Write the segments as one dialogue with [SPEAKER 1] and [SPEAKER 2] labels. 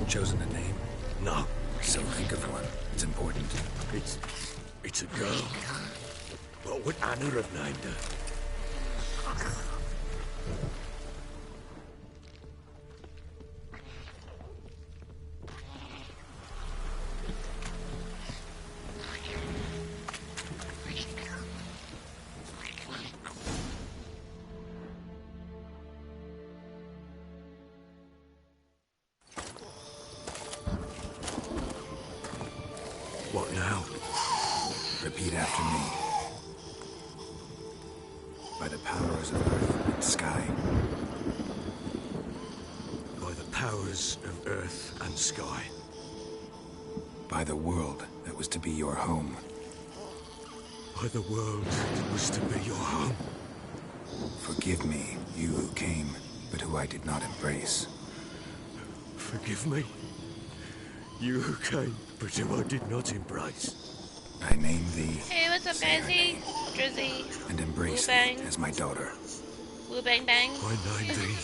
[SPEAKER 1] Chosen a name?
[SPEAKER 2] No.
[SPEAKER 1] So think of one. It's important.
[SPEAKER 2] It's a girl. What would Anna have named her? What now?
[SPEAKER 1] Repeat after me. By the powers of earth and sky.
[SPEAKER 2] By the powers of earth and sky.
[SPEAKER 1] By the world that was to be your home.
[SPEAKER 2] By the world that was to be your home.
[SPEAKER 1] Forgive me, you who came, but who I did not embrace.
[SPEAKER 2] Forgive me. You who came, but who I did not embrace.
[SPEAKER 1] I name thee.
[SPEAKER 3] Hey, what's up, guysy? Drizzy.
[SPEAKER 1] And embrace
[SPEAKER 3] Woo-bang.
[SPEAKER 1] thee as my daughter.
[SPEAKER 3] Woo bang bang.
[SPEAKER 2] I name thee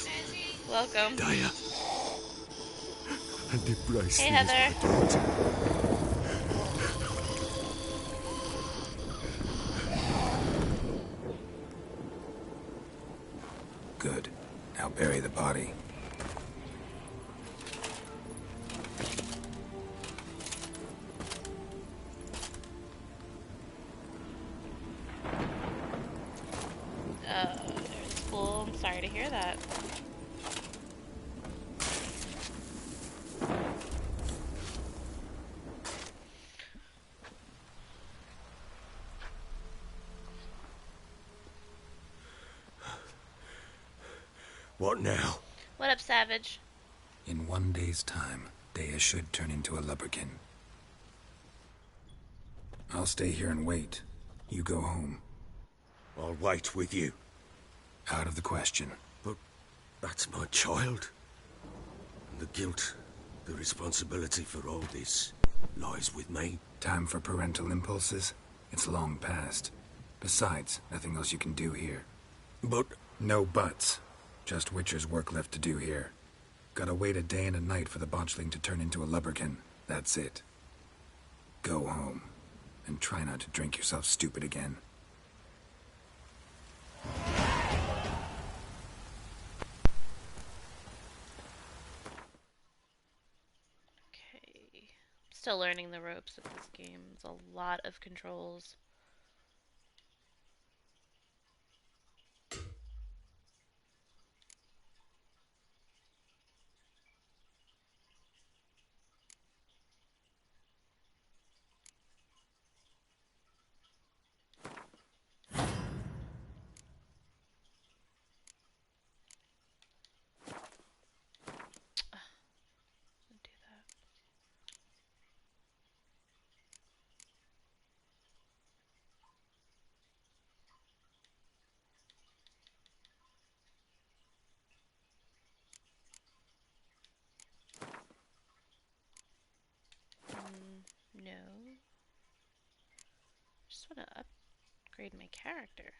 [SPEAKER 3] Welcome.
[SPEAKER 2] Daya. And embrace
[SPEAKER 3] Hey,
[SPEAKER 2] thee as
[SPEAKER 3] Heather.
[SPEAKER 2] my daughter.
[SPEAKER 1] Good. Now bury the body.
[SPEAKER 3] There's school. I'm sorry to hear that.
[SPEAKER 2] What now?
[SPEAKER 3] What up, Savage?
[SPEAKER 1] In 1 day's time, Dea should turn into a lubberkin. I'll stay here and wait. You go home.
[SPEAKER 2] I'll wait with you.
[SPEAKER 1] Out of the question.
[SPEAKER 2] But that's my child. And the guilt, the responsibility for all this lies with me.
[SPEAKER 1] Time for parental impulses? It's long past. Besides, nothing else you can do here.
[SPEAKER 2] But
[SPEAKER 1] No buts. Just Witcher's work left to do here. Gotta wait a day and a night for the botchling to turn into a lubberkin. That's it. Go home. And try not to drink yourself stupid again.
[SPEAKER 3] Okay. Still learning the ropes of this game. It's a lot of controls. Do that. No. Just want to upgrade my character.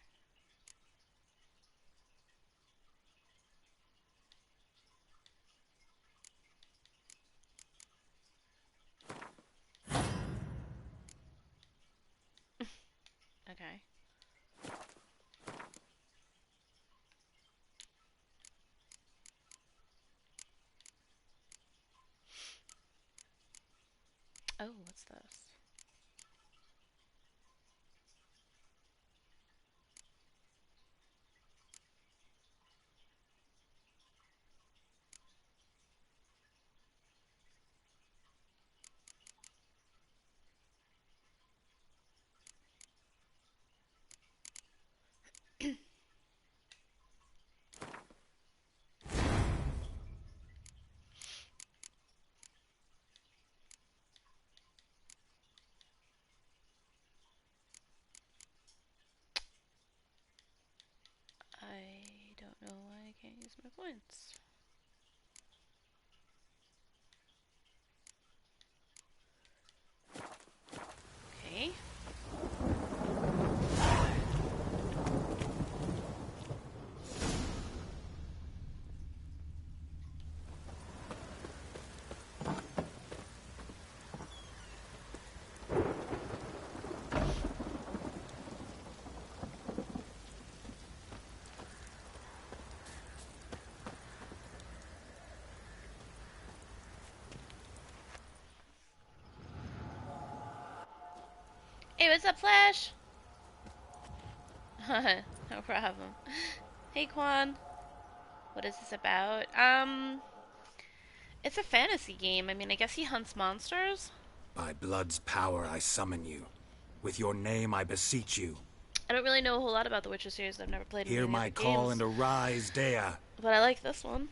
[SPEAKER 3] Okay. Oh, what's this? I don't know why I can't use my points. Okay. Hey, what's up, Flash? No problem. Hey, Quan. What is this about? It's a fantasy game. I mean, I guess he hunts monsters.
[SPEAKER 1] By blood's power I summon you. With your name I beseech you.
[SPEAKER 3] I don't really know a whole lot about the Witcher series. I've never played any
[SPEAKER 1] Hear
[SPEAKER 3] of the
[SPEAKER 1] my
[SPEAKER 3] other
[SPEAKER 1] call
[SPEAKER 3] games.
[SPEAKER 1] and arise, Dea.
[SPEAKER 3] But I like this one.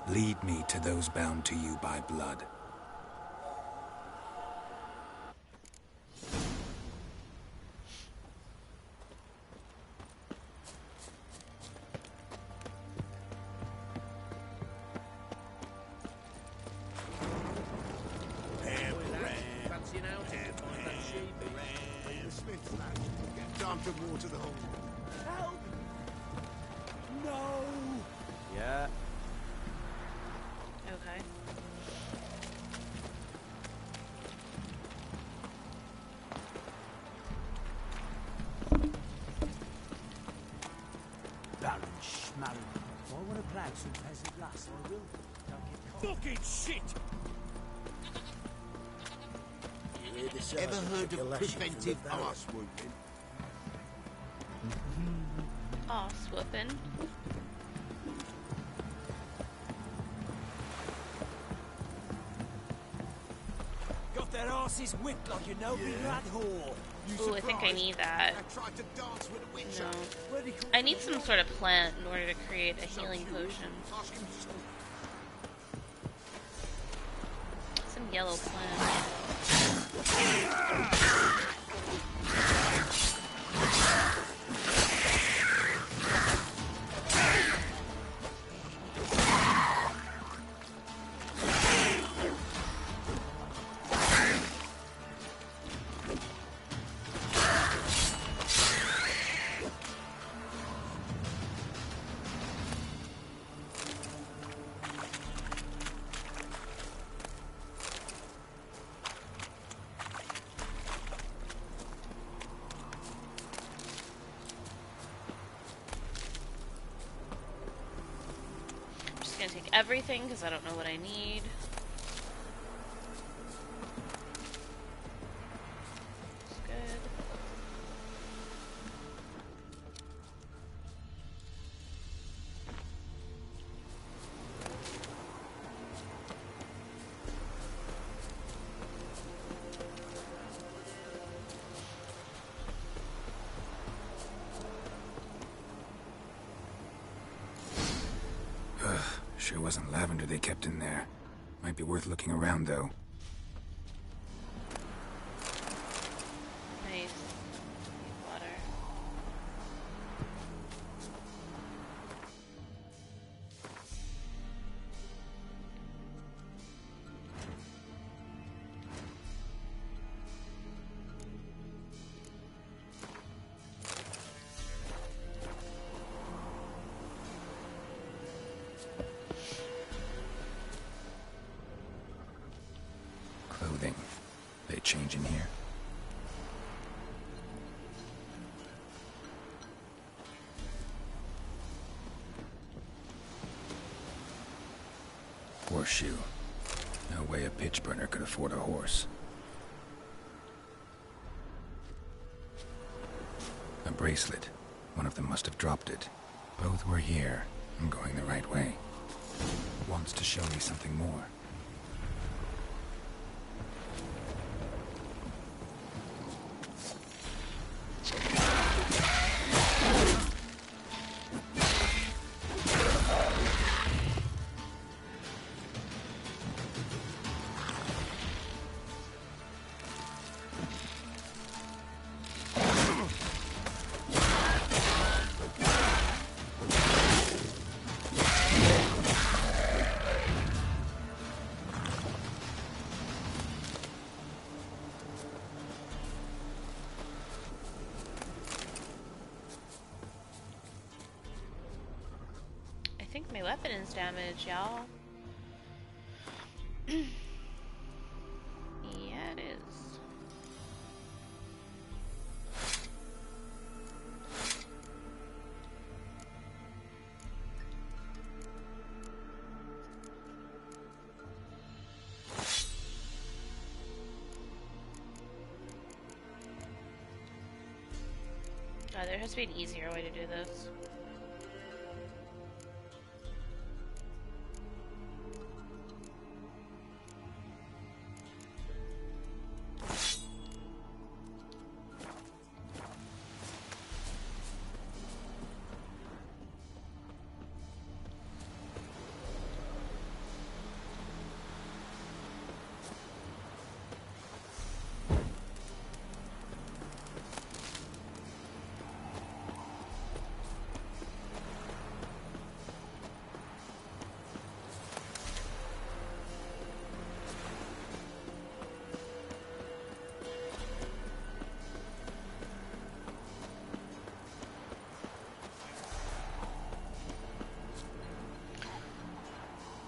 [SPEAKER 1] Lead me to those bound to you by blood.
[SPEAKER 2] Time to water the hole.
[SPEAKER 4] Help! No! Yeah.
[SPEAKER 3] Okay.
[SPEAKER 4] Baron Schmarren. If I want to play some peasant lass, I will. Don't get caught.
[SPEAKER 2] Fucking shit!
[SPEAKER 5] Ever heard of preventive arse whooping?
[SPEAKER 3] Aw, swooping.
[SPEAKER 4] Got their asses whipped like you know, big lad whore.
[SPEAKER 3] Ooh, I think I need that.
[SPEAKER 5] I tried to dance with a witch.
[SPEAKER 3] No.
[SPEAKER 4] Where'd he come
[SPEAKER 3] I need some sort of plant in order to create a healing potion.
[SPEAKER 5] Ask him to
[SPEAKER 3] Some yellow plant. Gonna take everything because I don't know what I need. That's good.
[SPEAKER 1] Sure wasn't lavender they kept in there. Might be worth looking around, though.
[SPEAKER 3] Nice. Need water.
[SPEAKER 1] Clothing. They change in here? Horseshoe. No way a pitch burner could afford a horse. A bracelet. One of them must have dropped it. Both were here. I'm going the right way. Wants to show me something more.
[SPEAKER 3] I think my weapon is damaged, y'all. Yeah, it is. There has to be an easier way to do this.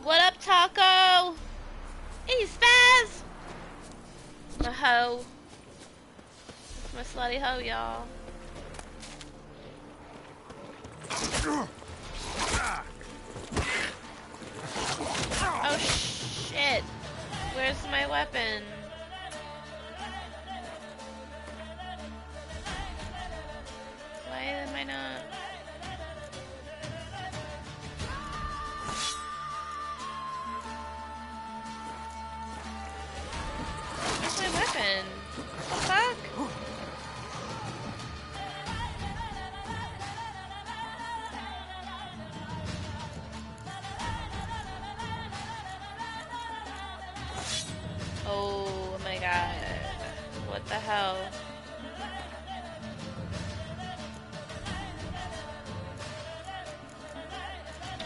[SPEAKER 3] What up, Taco? Hey, Spaz! My hoe. My slutty hoe, y'all. Oh, shit. Where's my weapon? Why am I not? Where's my weapon? What the fuck? Oh my god. What the hell?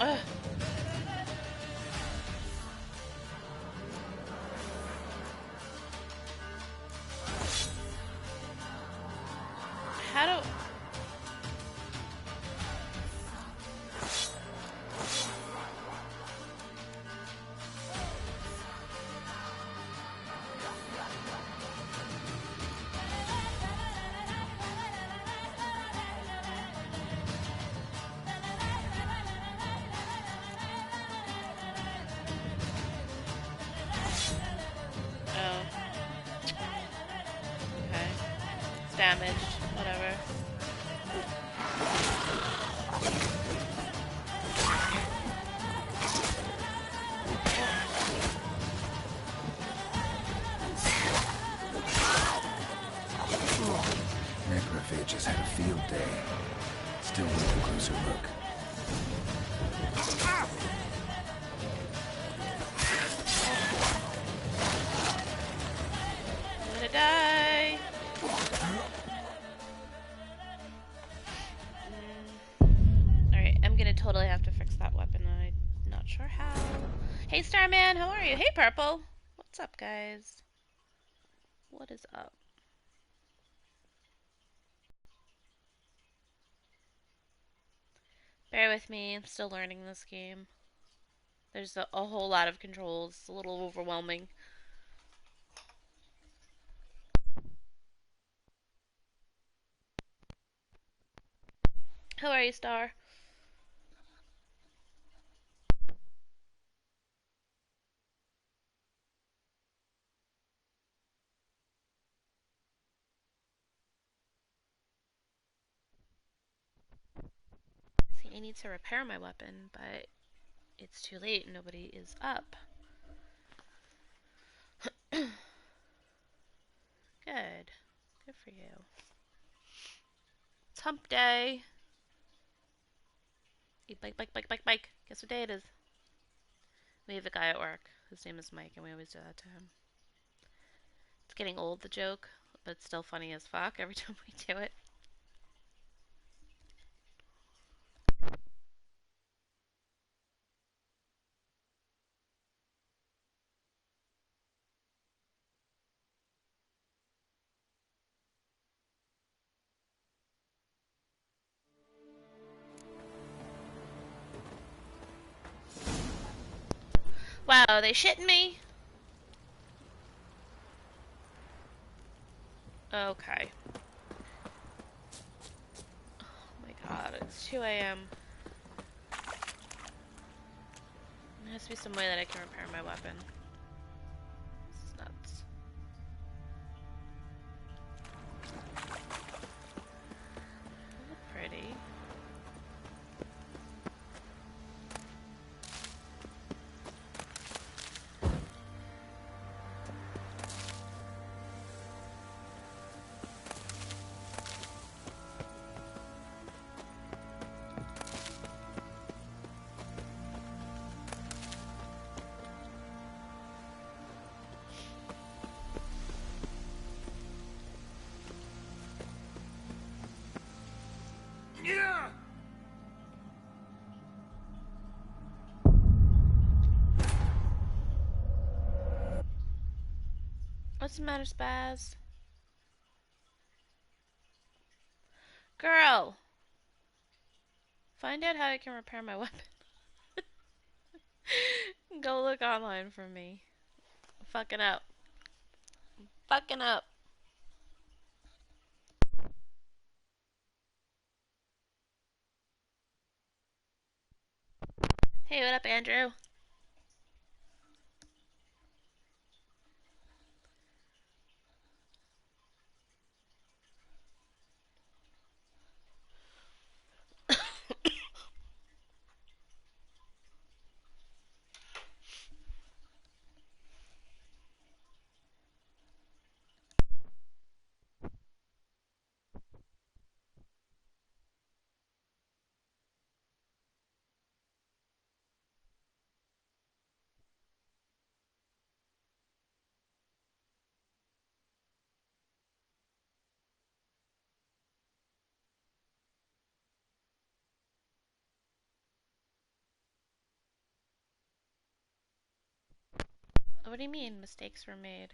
[SPEAKER 3] Ugh. How do... Oh. Okay. It's damaged. Whatever.
[SPEAKER 1] Necrophages had a field day. Still worth a closer look.
[SPEAKER 3] I'm gonna die. Alright, I'm gonna totally have to fix that weapon. I'm not sure how. Hey, Starman, how are you? Hey, Purple. What's up, guys? What is up? Bear with me, I'm still learning this game. There's a whole lot of controls. It's a little overwhelming. How are you, Star? See, I need to repair my weapon, but it's too late and nobody is up. Good. Good for you. It's hump day. Eat bike, bike, bike, bike, bike. Guess what day it is? We have a guy at work. His name is Mike, and we always do that to him. It's getting old, the joke, but it's still funny as fuck every time we do it. Wow, they shitting me? Okay. Oh my god, it's 2 a.m. There has to be some way that I can repair my weapon. This is nuts. What's the matter, Spaz? Girl! Find out how I can repair my weapon. Go look online for me. I'm fucking up. Fucking up. Hey, what up, Andrew? What do you mean mistakes were made?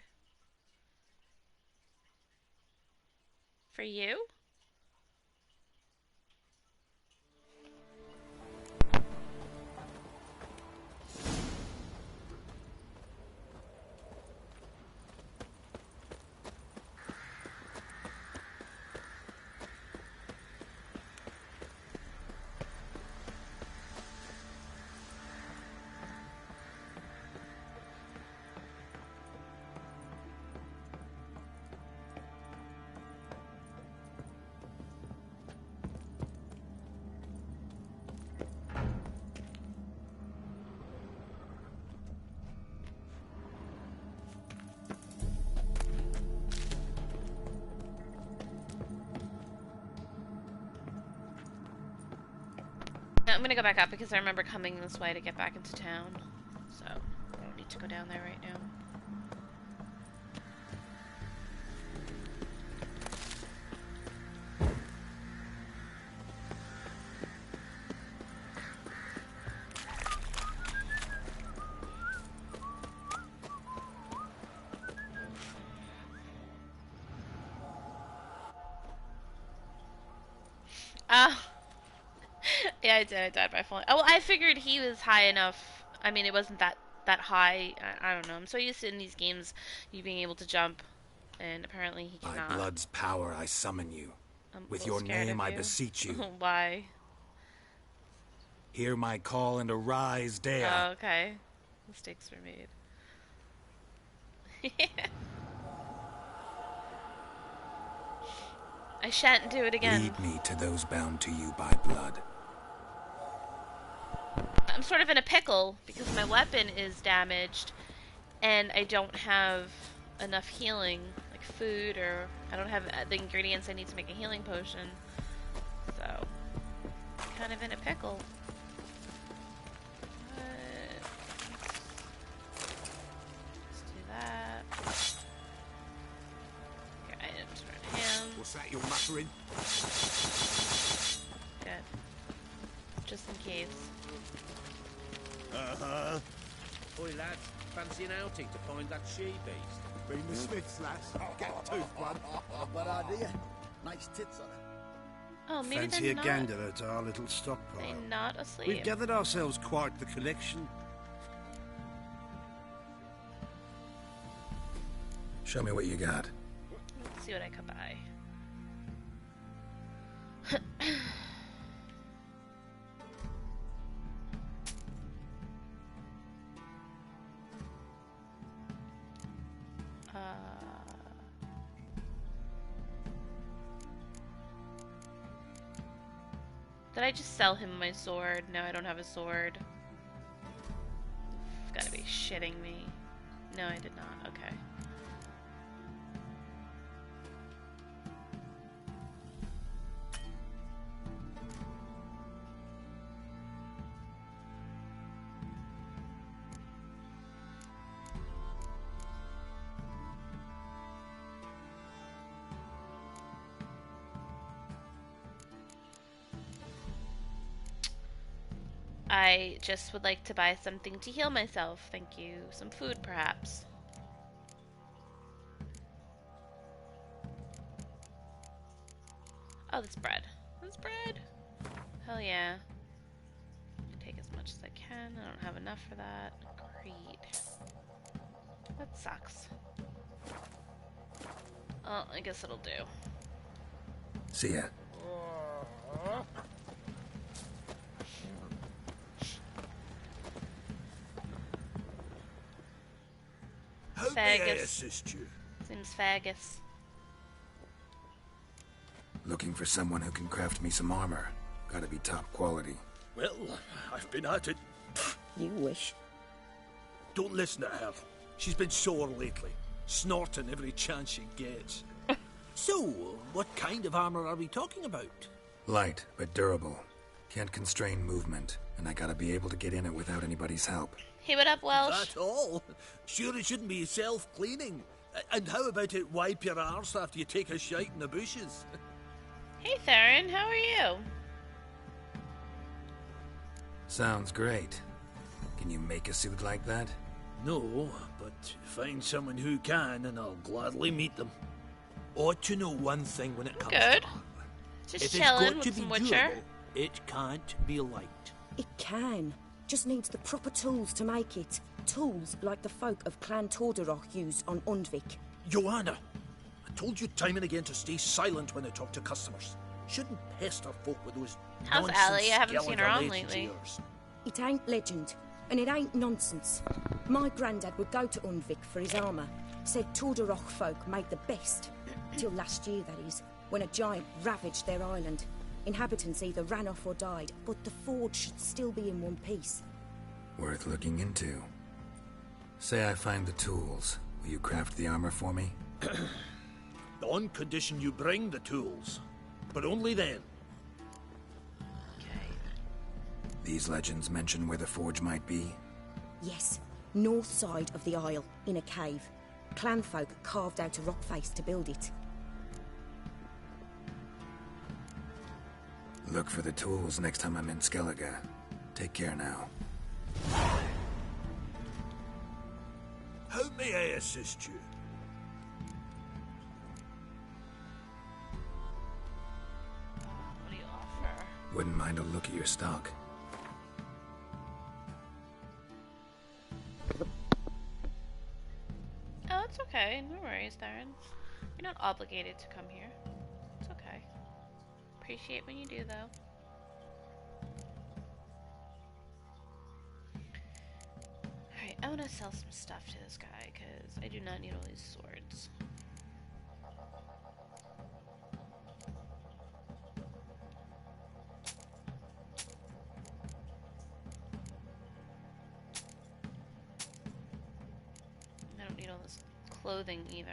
[SPEAKER 3] For you? I'm gonna go back up because I remember coming this way to get back into town. So, I don't need to go down there right now. Ah! Yeah, I did. I died by falling. Oh, well, I figured he was high enough. I mean, it wasn't that high. I don't know. I'm so used to in these games you being able to jump, and apparently he
[SPEAKER 1] By
[SPEAKER 3] cannot.
[SPEAKER 1] blood's power, I summon you.
[SPEAKER 3] I'm
[SPEAKER 1] With
[SPEAKER 3] a little
[SPEAKER 1] your
[SPEAKER 3] scared
[SPEAKER 1] name,
[SPEAKER 3] of
[SPEAKER 1] I
[SPEAKER 3] you.
[SPEAKER 1] beseech you.
[SPEAKER 3] Why?
[SPEAKER 1] Hear my call and arise, Dea.
[SPEAKER 3] Oh, okay. Mistakes were made. I shan't do it again.
[SPEAKER 1] Lead me to those bound to you by blood.
[SPEAKER 3] I'm sort of in a pickle because my weapon is damaged and I don't have enough healing, like food, or I don't have the ingredients I need to make a healing potion. So, kind of in a pickle. Let's do that. Your items are in hand.
[SPEAKER 5] What's that you're muttering?
[SPEAKER 3] Good. Just in case.
[SPEAKER 5] Uh-huh.
[SPEAKER 2] Oi, lad, fancy an outing to find that she-beast?
[SPEAKER 5] Been the Smiths, lass. Get a tooth one.
[SPEAKER 6] Bad idea. Nice tits on her.
[SPEAKER 3] Oh, maybe
[SPEAKER 7] Fancy
[SPEAKER 3] they're
[SPEAKER 7] a
[SPEAKER 3] not.
[SPEAKER 7] gander at our little stockpile.
[SPEAKER 3] They're not asleep.
[SPEAKER 7] We've gathered ourselves quite the collection.
[SPEAKER 1] Show me what you got.
[SPEAKER 3] Let's see what I could buy. Did I just sell him my sword? No, I don't have a sword. You've gotta be shitting me. No, I did not. Okay. I just would like to buy something to heal myself. Thank you. Some food, perhaps. Oh, that's bread. That's bread. Hell yeah. Take as much as I can. I don't have enough for that. Great. That sucks. Oh, I guess it'll do.
[SPEAKER 1] See ya.
[SPEAKER 5] How may I
[SPEAKER 3] Fagus.
[SPEAKER 5] assist you?
[SPEAKER 3] Seems fagus.
[SPEAKER 1] Looking for someone who can craft me some armor. Gotta be top quality.
[SPEAKER 5] Well, I've been at it.
[SPEAKER 8] You wish.
[SPEAKER 5] Don't listen to her. She's been sore lately, snorting every chance she gets. So, what kind of armor are we talking about?
[SPEAKER 1] Light, but durable. Can't constrain movement, and I gotta be able to get in it without anybody's help.
[SPEAKER 3] Hey, what up, Welsh?
[SPEAKER 5] That's all. Sure, it shouldn't be self-cleaning. And how about it wipe your arse after you take a shite in the bushes?
[SPEAKER 3] Hey, Theron, how are you?
[SPEAKER 1] Sounds great. Can you make a suit like that?
[SPEAKER 5] No, but find someone who can, and I'll gladly meet them. Ought to know one thing when it comes
[SPEAKER 3] Good.
[SPEAKER 5] to armor.
[SPEAKER 3] Just
[SPEAKER 5] If
[SPEAKER 3] chilling
[SPEAKER 5] it's got
[SPEAKER 3] with
[SPEAKER 5] to
[SPEAKER 3] some
[SPEAKER 5] be
[SPEAKER 3] Witcher.
[SPEAKER 5] durable, it can't be light.
[SPEAKER 8] It can. Just needs the proper tools to make it. Tools like the folk of Clan Tordarroch use on Undvik.
[SPEAKER 5] Joanna, I told you time and again to stay silent when I talk to customers. Shouldn't pester folk with those
[SPEAKER 3] How's
[SPEAKER 5] nonsense
[SPEAKER 3] Allie? I haven't seen her on
[SPEAKER 5] skeleton legends of
[SPEAKER 3] lately.
[SPEAKER 5] yours.
[SPEAKER 8] It ain't legend, and it ain't nonsense. My granddad would go to Undvik for his armour. Said Tordarroch folk made the best. Till last year, that is, when a giant ravaged their island. Inhabitants either ran off or died, but the forge should still be in one piece.
[SPEAKER 1] Worth looking into. Say I find the tools. Will you craft the armor for me?
[SPEAKER 5] On condition you bring the tools. But only then.
[SPEAKER 3] Okay.
[SPEAKER 1] These legends mention where the forge might be.
[SPEAKER 8] Yes, north side of the isle, in a cave. Clanfolk carved out a rock face to build it.
[SPEAKER 1] Look for the tools next time I'm in Skellige. Take care now.
[SPEAKER 5] How may I assist you?
[SPEAKER 3] What do you offer?
[SPEAKER 1] Wouldn't mind a look at your stock.
[SPEAKER 3] Oh, it's okay. No worries, Theron. You're not obligated to come here. It's okay. Appreciate when you do, though. Alright, I want to sell some stuff to this guy, because I do not need all these swords. I don't need all this clothing either.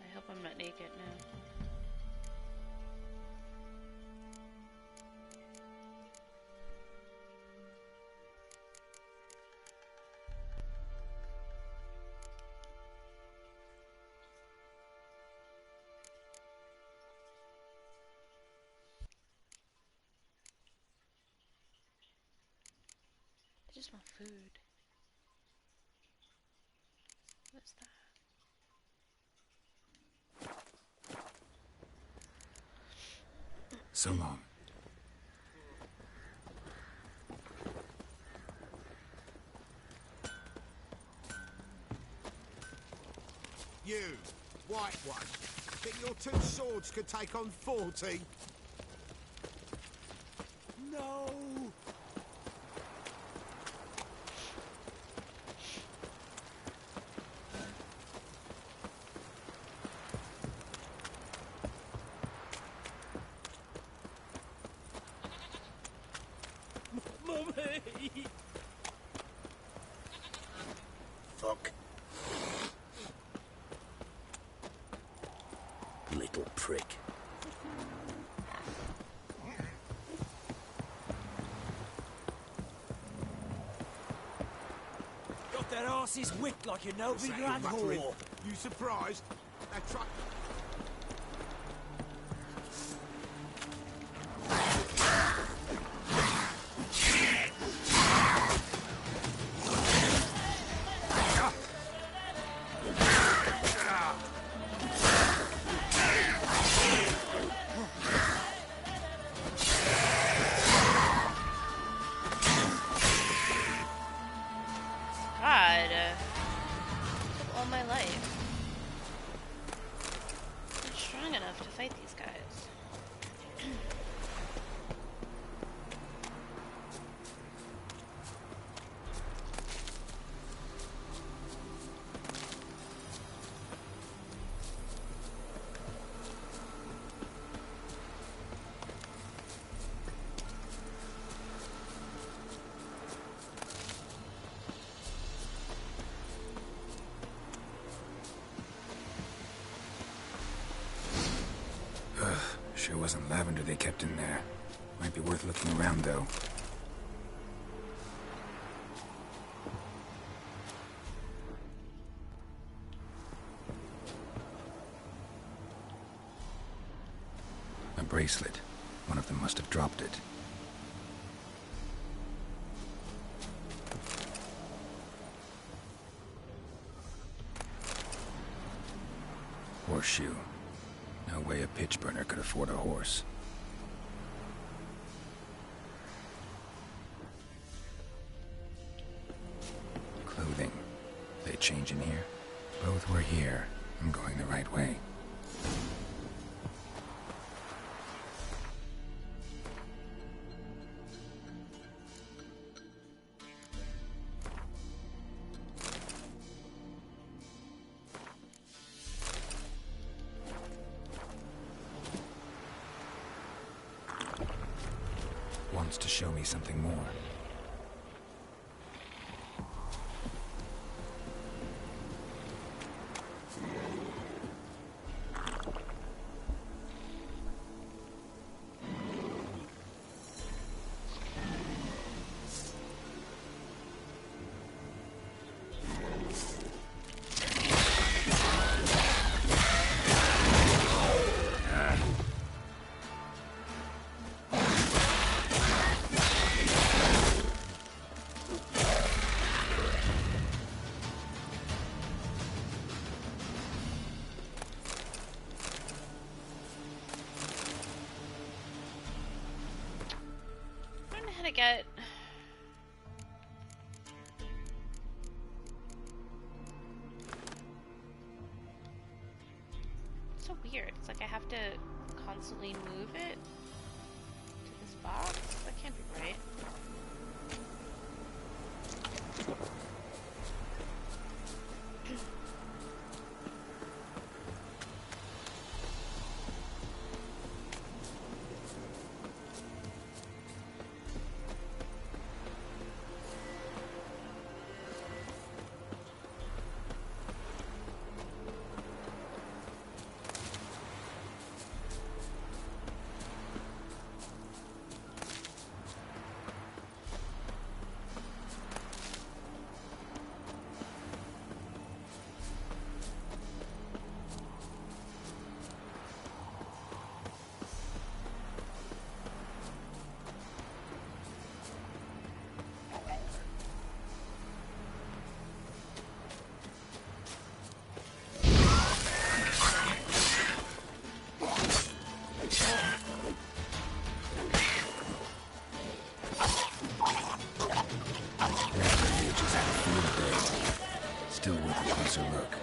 [SPEAKER 3] I hope I'm not naked now. I just want food. What's that?
[SPEAKER 1] So long.
[SPEAKER 5] You, white one. Think your two swords could take on 40? No! Mummy!
[SPEAKER 2] Fuck. Little prick.
[SPEAKER 4] Got their asses whipped like a no big
[SPEAKER 5] What's that
[SPEAKER 4] grand
[SPEAKER 5] you're muttering?
[SPEAKER 4] whore.
[SPEAKER 5] You surprised? That truck...
[SPEAKER 1] wasn't lavender they kept in there. Might be worth looking around, though. A bracelet. One of them must have dropped it. Horseshoe. No way a pitch burner could afford a horse. Clothing. They change in here? Both were here. I'm going the right way. Wants to show me something more.
[SPEAKER 3] To get it's so weird. It's like I have to constantly move it to this box. That can't be right. Still worth a closer look.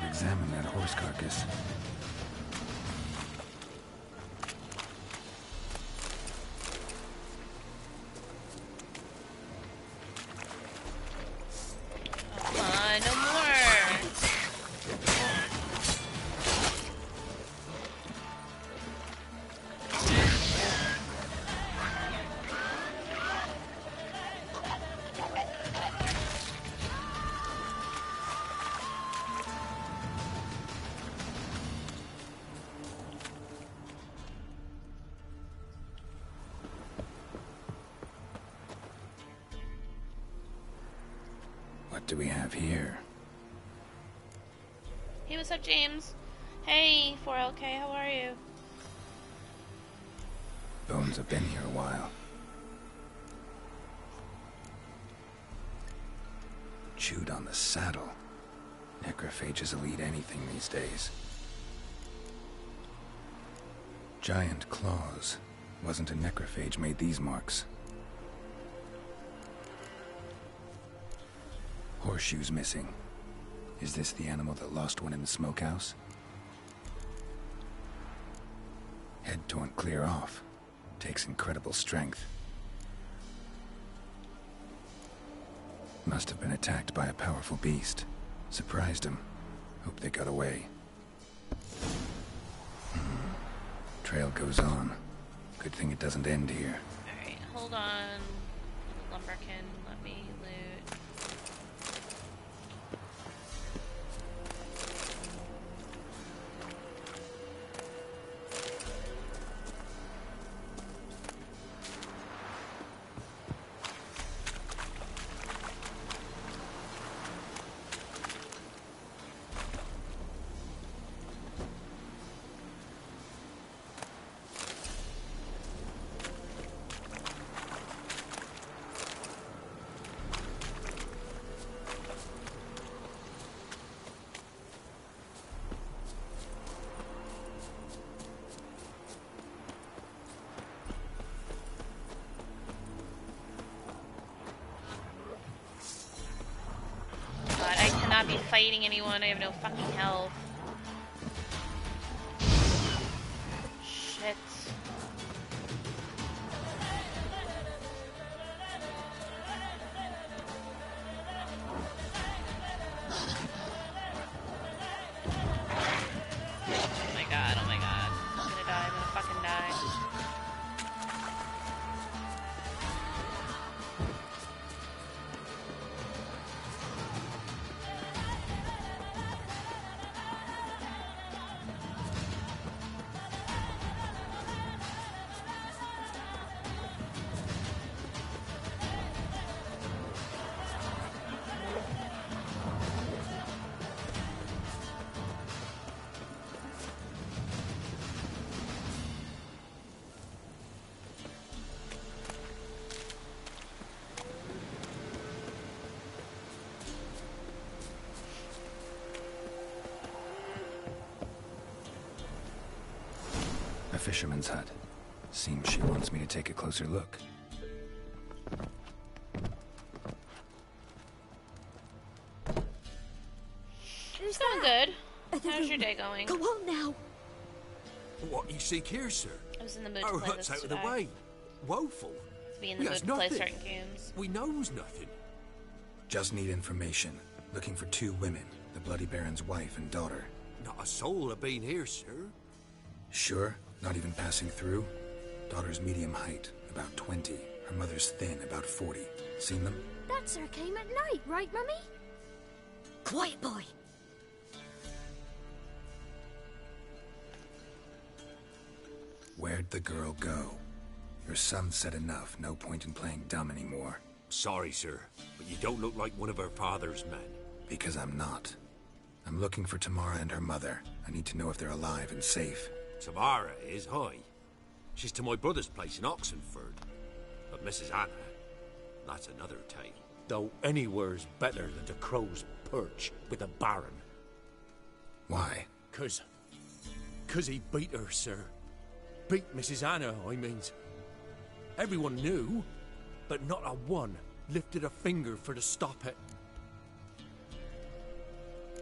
[SPEAKER 3] Examine that horse carcass. No more.
[SPEAKER 1] What do we have here?
[SPEAKER 3] Hey, what's up, James? Hey, 4LK, how are you?
[SPEAKER 1] Bones have been here a while. Chewed on the saddle. Necrophages will eat anything these days. Giant claws. Wasn't a necrophage made these marks. Horseshoes missing. Is this the animal that lost one in the smokehouse? Head torn clear off. Takes incredible strength. Must have been attacked by a powerful beast. Surprised him. Hope they got away. Trail goes on. Good thing it doesn't end here.
[SPEAKER 3] Alright, hold on. Lumberkin, let me loot. Not be fighting anyone. I have no fucking health. Shit. Oh my god, oh my god. I'm gonna die, I'm gonna fucking die.
[SPEAKER 1] Fisherman's hut. Seems she wants me to take a closer look.
[SPEAKER 3] It's going good. How's your day going?
[SPEAKER 8] Go on now.
[SPEAKER 5] What you seek here, sir?
[SPEAKER 3] I was in the mood
[SPEAKER 5] Our
[SPEAKER 3] to play
[SPEAKER 5] hut's
[SPEAKER 3] this
[SPEAKER 5] out of
[SPEAKER 3] today.
[SPEAKER 5] the way. Woeful.
[SPEAKER 3] To be in the mood to play certain games.
[SPEAKER 5] We knows nothing.
[SPEAKER 1] Just need information. Looking for 2 women. The Bloody Baron's wife and daughter.
[SPEAKER 5] Not a soul have been here, sir.
[SPEAKER 1] Sure? Not even passing through? Daughter's medium height, about 20. Her mother's thin, about 40. Seen them?
[SPEAKER 9] That sir came at night, right, Mummy?
[SPEAKER 8] Quiet, boy.
[SPEAKER 1] Where'd the girl go? Your son said enough. No point in playing dumb anymore.
[SPEAKER 5] Sorry, sir, but you don't look like one of her father's men.
[SPEAKER 1] Because I'm not. I'm looking for Tamara and her mother. I need to know if they're alive and safe.
[SPEAKER 5] Tamara is, hi. She's to my brother's place in Oxenford. But Mrs. Anna, that's another tale. Though anywhere's better than the Crow's Perch with a Baron.
[SPEAKER 1] Why?
[SPEAKER 5] 'Cause he beat her, sir. Beat Mrs. Anna, I means. Everyone knew, but not a one lifted a finger for to stop it.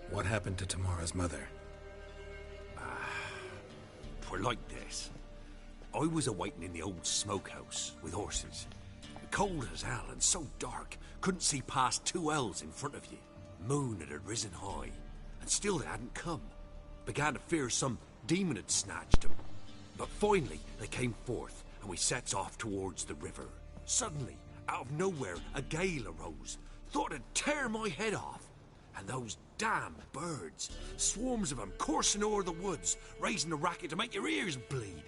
[SPEAKER 1] What happened to Tamara's mother?
[SPEAKER 5] Twere like this. I was awaiting in the old smokehouse with horses. Cold as hell and so dark, couldn't see past 2 ells in front of you. Moon had risen high, and still they hadn't come. Began to fear some demon had snatched them. But finally they came forth, and we sets off towards the river. Suddenly, out of nowhere, a gale arose. Thought it'd tear my head off. And those damn birds, swarms of them coursing o'er the woods, raising a racket to make your ears bleed.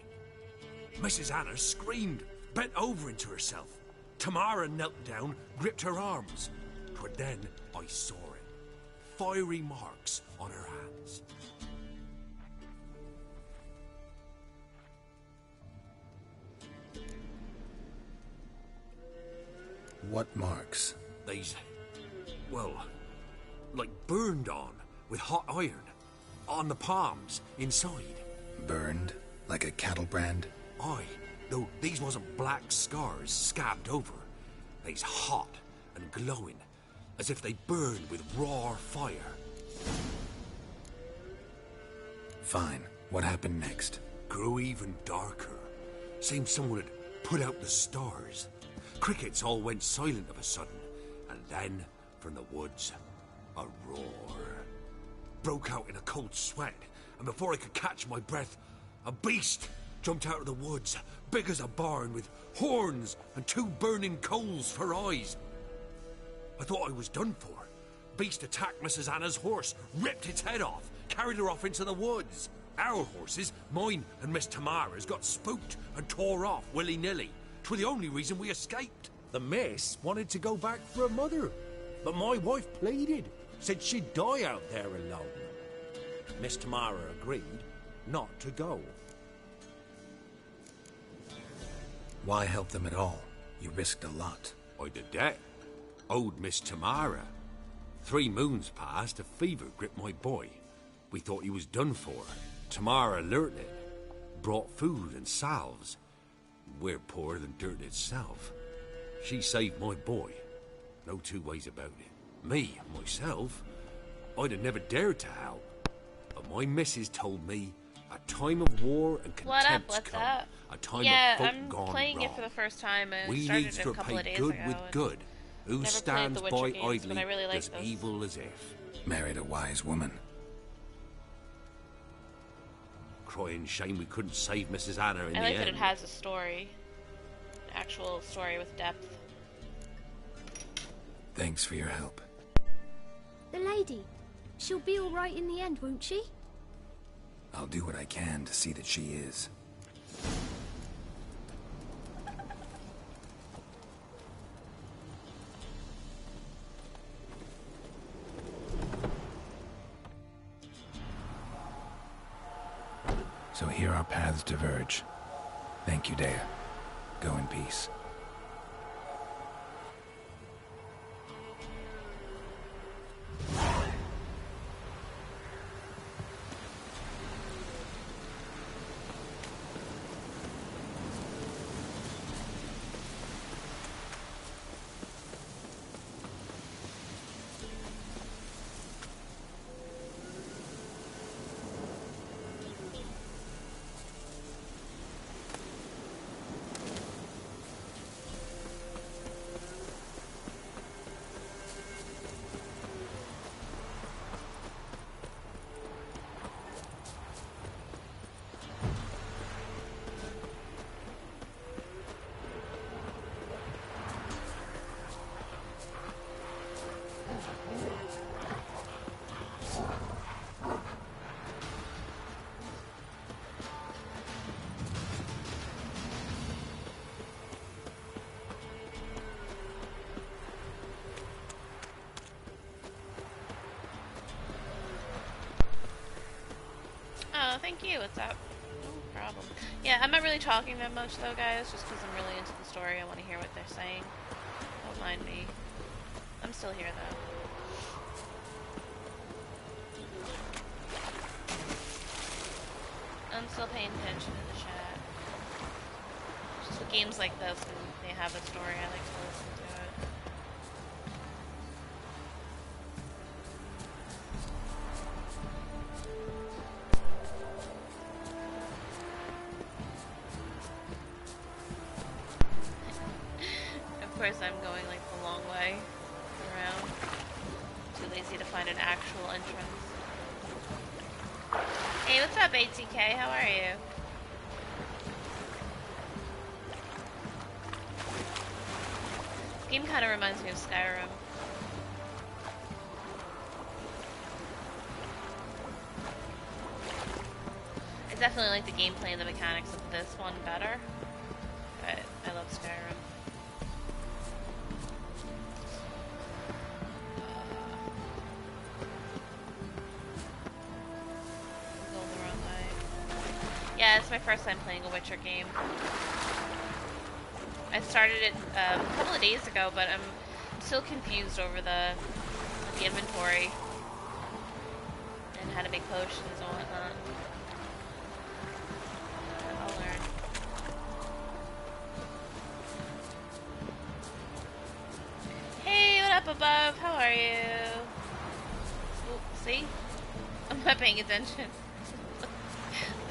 [SPEAKER 5] Mrs. Anna screamed, bent over into herself. Tamara knelt down, gripped her arms. 'Twere then I saw it. Fiery marks on her hands.
[SPEAKER 1] What marks?
[SPEAKER 5] These, well, like burned on with hot iron. On the palms, inside.
[SPEAKER 1] Burned? Like a cattle brand?
[SPEAKER 5] Aye, though these wasn't black scars scabbed over. They's hot and glowing, as if they burned with raw fire.
[SPEAKER 1] Fine. What happened next?
[SPEAKER 5] Grew even darker. Seemed someone had put out the stars. Crickets all went silent of a sudden, and then, from the woods, a roar. Broke out in a cold sweat, and before I could catch my breath, a beast jumped out of the woods, big as a barn, with horns and 2 burning coals for eyes. I thought I was done for. Beast attacked Mrs. Anna's horse, ripped its head off, carried her off into the woods. Our horses, mine and Miss Tamara's, got spooked and tore off willy-nilly. 'Twere the only reason we escaped.
[SPEAKER 10] The miss wanted to go back for her mother, but my wife pleaded, said she'd die out there alone. Miss Tamara agreed not to go.
[SPEAKER 1] Why help them at all? You risked a lot.
[SPEAKER 5] I did that. Owed Miss Tamara. 3 moons passed, a fever gripped my boy. We thought he was done for. Tamara alerted, brought food and salves. We're poorer than dirt itself. She saved my boy. No 2 ways about it. Me, myself, I'd have never dared to help. But my missus told me a time of war and contempt's
[SPEAKER 3] What's
[SPEAKER 5] come.
[SPEAKER 3] up?
[SPEAKER 5] A time
[SPEAKER 3] Yeah,
[SPEAKER 5] of folk
[SPEAKER 3] I'm
[SPEAKER 5] gone
[SPEAKER 3] playing
[SPEAKER 5] wrong.
[SPEAKER 3] it for the first time. I
[SPEAKER 5] We
[SPEAKER 3] started
[SPEAKER 5] needs
[SPEAKER 3] it
[SPEAKER 5] to
[SPEAKER 3] a couple of
[SPEAKER 5] repay
[SPEAKER 3] days
[SPEAKER 5] good
[SPEAKER 3] ago.
[SPEAKER 5] with
[SPEAKER 3] and
[SPEAKER 5] good. Who
[SPEAKER 3] never played
[SPEAKER 5] stands
[SPEAKER 3] the Witcher
[SPEAKER 5] by
[SPEAKER 3] games, but
[SPEAKER 5] idly
[SPEAKER 3] I really like
[SPEAKER 5] as
[SPEAKER 3] this.
[SPEAKER 5] evil as if.
[SPEAKER 1] Married a wise woman.
[SPEAKER 5] Crying shame we couldn't save Mrs. Anna in
[SPEAKER 3] I
[SPEAKER 5] the
[SPEAKER 3] like that
[SPEAKER 5] end.
[SPEAKER 3] it has a story. An actual story with depth.
[SPEAKER 1] Thanks for your help.
[SPEAKER 9] The lady. She'll be all right in the end, won't she?
[SPEAKER 1] I'll do what I can to see that she is. So here our paths diverge. Thank you, Dea. Go in peace.
[SPEAKER 3] Oh, thank you. What's up? No problem. Yeah, I'm not really talking that much though, guys, just because I'm really into the story. I want to hear what they're saying. Don't mind me. I'm still here though. I'm still paying attention to the chat. Just with games like this, and they have a story, I like to listen to it. Of course, I'm going like the long way around. Too lazy to find an actual entrance. Hey, what's up, ATK? How are you? This game kind of reminds me of Skyrim. I definitely like the gameplay and the mechanics of this one better, but I love Skyrim. Going the wrong way. Yeah, it's my first time playing a Witcher game. I started it a couple of days ago, but I'm still confused over the inventory and how to make potions and whatnot. I'll learn. Hey, what up above? How are you? Oops. See? I'm not paying attention.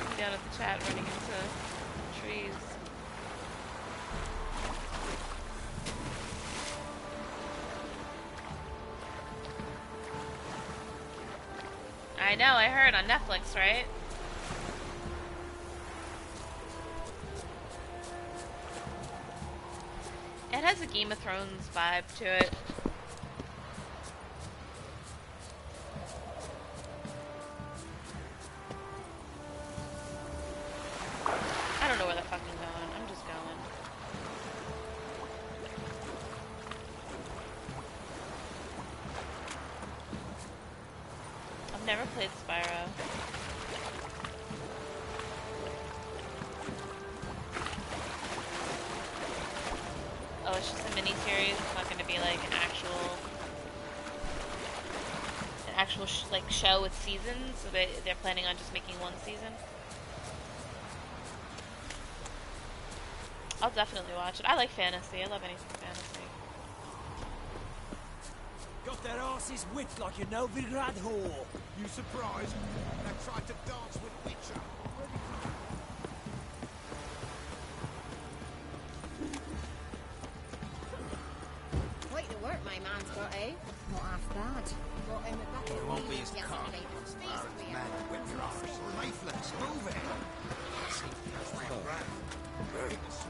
[SPEAKER 3] I'm down at the chat running into trees. I know, I heard on Netflix, right? It has a Game of Thrones vibe to it. I don't know where the fuck I'm going. I'm just going. I've never played Spyro. Oh, it's just a mini-series. It's not going to be like an actual like show with seasons. So they're planning on just making one season. I'll definitely watch it. I like fantasy. I love anything fantasy.
[SPEAKER 4] Got their asses whipped like a Novigrad whore.
[SPEAKER 11] You surprised? They tried to dance with Witcher.
[SPEAKER 12] Quite the work my man's got, eh? Not half bad. Got him a bucket
[SPEAKER 11] It
[SPEAKER 12] of
[SPEAKER 11] won't be
[SPEAKER 12] meat
[SPEAKER 11] as calm.
[SPEAKER 12] yesterday from space
[SPEAKER 11] Baron's
[SPEAKER 12] where-
[SPEAKER 11] men whip your arse. Leaflets, move it. See, that's where you're at.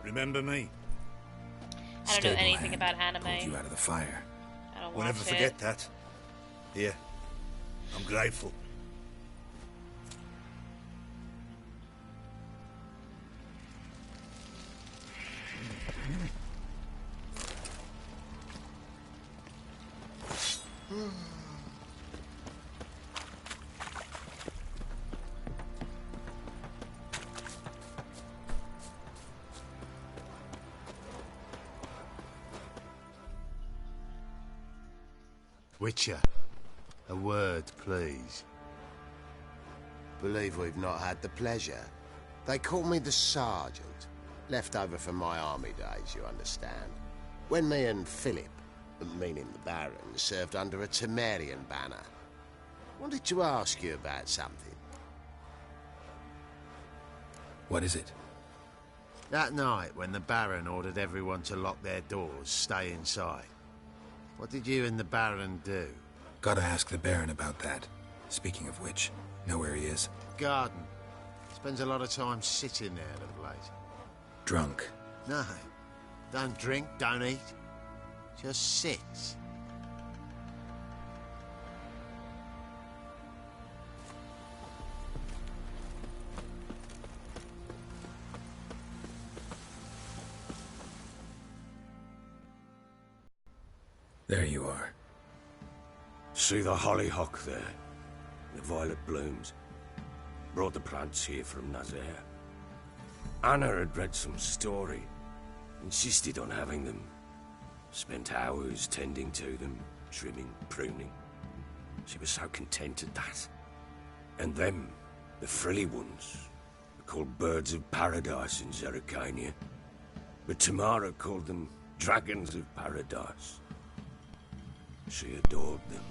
[SPEAKER 7] Remember me?
[SPEAKER 3] I don't know anything about anime.
[SPEAKER 1] Pulled you out of the fire.
[SPEAKER 3] I don't
[SPEAKER 7] We'll
[SPEAKER 3] watch
[SPEAKER 7] never
[SPEAKER 3] it.
[SPEAKER 7] forget that. Here. I'm grateful.
[SPEAKER 13] Witcher, a word, please.
[SPEAKER 2] Believe we've not had the pleasure. They call me the Sergeant. Left over from my army days, you understand. When me and Philip, meaning the Baron, served under a Temerian banner. Wanted to ask you about something.
[SPEAKER 1] What is it?
[SPEAKER 13] That night when the Baron ordered everyone to lock their doors, stay inside. What did you and the Baron do?
[SPEAKER 1] Gotta ask the Baron about that. Speaking of which, know where he is?
[SPEAKER 13] Garden. Spends a lot of time sitting there of late.
[SPEAKER 1] Drunk.
[SPEAKER 13] No. Don't drink, don't eat. Just sits.
[SPEAKER 1] There you are.
[SPEAKER 2] See the hollyhock there? The violet blooms. Brought the plants here from Nazaire. Anna had read some story. Insisted on having them. Spent hours tending to them, trimming, pruning. She was so content at that. And them, the frilly ones, are called birds of paradise in Zerrikania. But Tamara called them dragons of paradise. She adored them.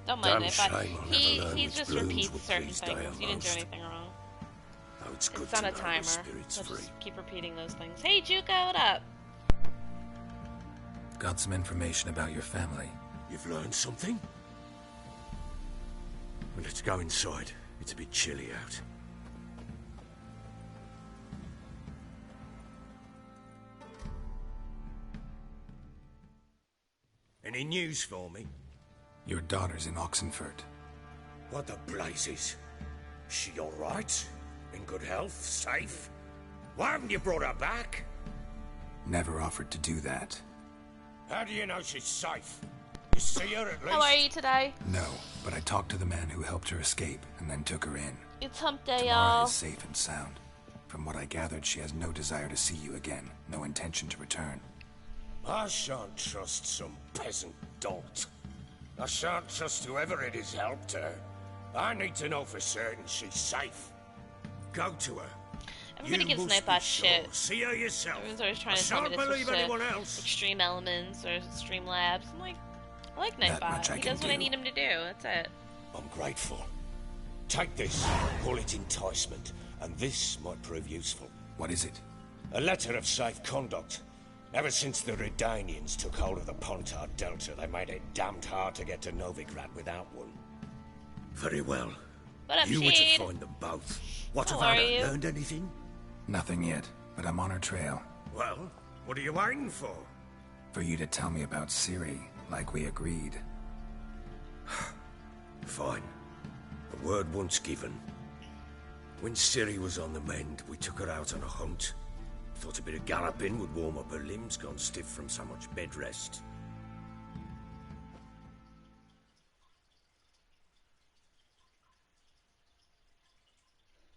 [SPEAKER 3] Don't mind
[SPEAKER 2] Damn
[SPEAKER 3] it,
[SPEAKER 2] shame
[SPEAKER 3] but
[SPEAKER 2] I'll never learn
[SPEAKER 3] he
[SPEAKER 2] which
[SPEAKER 3] just
[SPEAKER 2] blooms
[SPEAKER 3] repeats
[SPEAKER 2] will
[SPEAKER 3] certain
[SPEAKER 2] please
[SPEAKER 3] things.
[SPEAKER 2] Dea
[SPEAKER 3] You didn't do
[SPEAKER 2] most.
[SPEAKER 3] anything wrong.
[SPEAKER 2] Oh, it's good
[SPEAKER 3] It's
[SPEAKER 2] to
[SPEAKER 3] on a
[SPEAKER 2] know
[SPEAKER 3] timer.
[SPEAKER 2] the spirit's
[SPEAKER 3] So
[SPEAKER 2] free.
[SPEAKER 3] just keep repeating those things. Hey, Juko, what up?
[SPEAKER 1] Got some information about your family.
[SPEAKER 2] You've learned something? Well, let's go inside. It's a bit chilly out. Any news for me?
[SPEAKER 1] Your daughter's in Oxenfurt.
[SPEAKER 2] What the blazes? She all right? In good health? Safe? Why haven't you brought her back?
[SPEAKER 1] Never offered to do that.
[SPEAKER 2] How do you know she's safe? You see her at least?
[SPEAKER 3] How are you today?
[SPEAKER 1] No, but I talked to the man who helped her escape and then took her in.
[SPEAKER 3] It's hump day,
[SPEAKER 1] Tamara
[SPEAKER 3] y'all.
[SPEAKER 1] is safe and sound. From what I gathered, she has no desire to see you again, no intention to return.
[SPEAKER 2] I shan't trust some peasant dolt. I shan't trust whoever it is helped her. I need to know for certain she's safe. Go to her.
[SPEAKER 3] Everybody gives Nightbot shit.
[SPEAKER 2] See her yourself.
[SPEAKER 3] Everyone's always trying to tell me this was Extreme Elements or Extreme Labs. I'm like, I like Nightbot. He does what I need him to do. That's it.
[SPEAKER 2] I'm grateful. Take this, call it enticement, and this might prove useful.
[SPEAKER 1] What is it?
[SPEAKER 2] A letter of safe conduct. Ever since the Redanians took hold of the Pontard Delta, they made it damned hard to get to Novigrad without one. Very well.
[SPEAKER 3] What up,
[SPEAKER 2] you were to
[SPEAKER 3] Shade?
[SPEAKER 2] find them both. What
[SPEAKER 3] How
[SPEAKER 2] have
[SPEAKER 3] are
[SPEAKER 2] Anna
[SPEAKER 3] you?
[SPEAKER 2] learned anything?
[SPEAKER 1] Nothing yet, but I'm on her trail.
[SPEAKER 2] Well, what are you waiting for?
[SPEAKER 1] For you to tell me about Ciri, like we agreed.
[SPEAKER 2] Fine. A word once given. When Ciri was on the mend, we took her out on a hunt. Thought a bit of galloping would warm up her limbs, gone stiff from so much bed rest.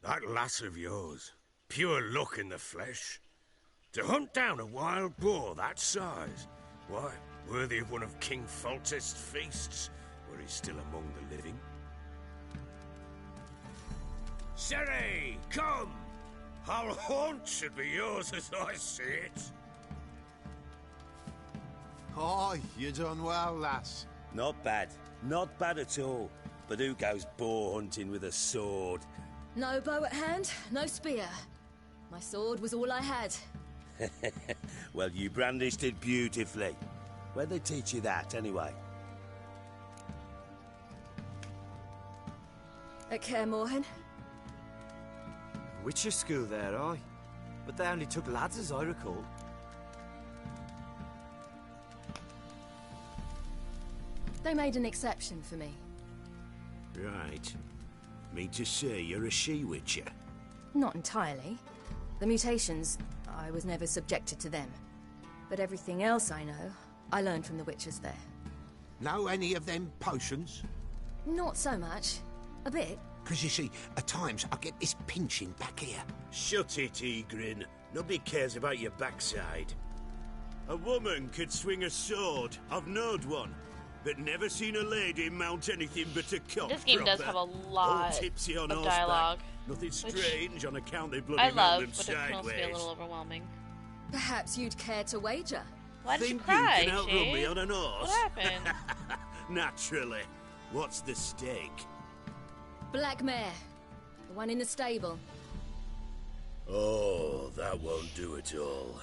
[SPEAKER 2] That lass of yours, pure luck in the flesh. To hunt down a wild boar that size, why, worthy of one of King Foltest's feasts, where he's still among the living. Ciri, come! Our haunt should be yours as I see it.
[SPEAKER 13] Oh, you done well, lass.
[SPEAKER 14] Not bad. Not bad at all. But who goes boar hunting with a sword?
[SPEAKER 15] No bow at hand, no spear. My sword was all I had.
[SPEAKER 14] Well, you brandished it beautifully. Where'd they teach you that, anyway?
[SPEAKER 15] At Kaer Morhen.
[SPEAKER 16] Witcher school there, aye. But they only took lads, as I recall.
[SPEAKER 15] They made an exception for me.
[SPEAKER 10] Right. Mean to say you're a she-witcher?
[SPEAKER 15] Not entirely. The mutations, I was never subjected to them. But everything else I know, I learned from the witches there.
[SPEAKER 10] Know any of them potions?
[SPEAKER 15] Not so much. A bit.
[SPEAKER 10] Because you see, at times I get this pinching back here.
[SPEAKER 14] Shut it, Egrin. Nobody cares about your backside. A woman could swing a sword. I've knowed one. But never seen a lady mount anything but a cock.
[SPEAKER 3] This game does have a lot
[SPEAKER 14] All tipsy on
[SPEAKER 3] of
[SPEAKER 14] horseback.
[SPEAKER 3] dialogue.
[SPEAKER 14] Nothing strange on account they bloody
[SPEAKER 3] I
[SPEAKER 14] mount
[SPEAKER 3] love,
[SPEAKER 14] them
[SPEAKER 3] but it can also be a
[SPEAKER 14] sideways.
[SPEAKER 3] little overwhelming.
[SPEAKER 15] Perhaps you'd care to wager.
[SPEAKER 3] Why did you
[SPEAKER 14] Think
[SPEAKER 3] cry,
[SPEAKER 14] you can outrun me
[SPEAKER 3] Shade?
[SPEAKER 14] on an horse?
[SPEAKER 3] What happened?
[SPEAKER 14] Naturally. What's the stake?
[SPEAKER 15] Black mare. The one in the stable.
[SPEAKER 2] Oh, that won't do it all.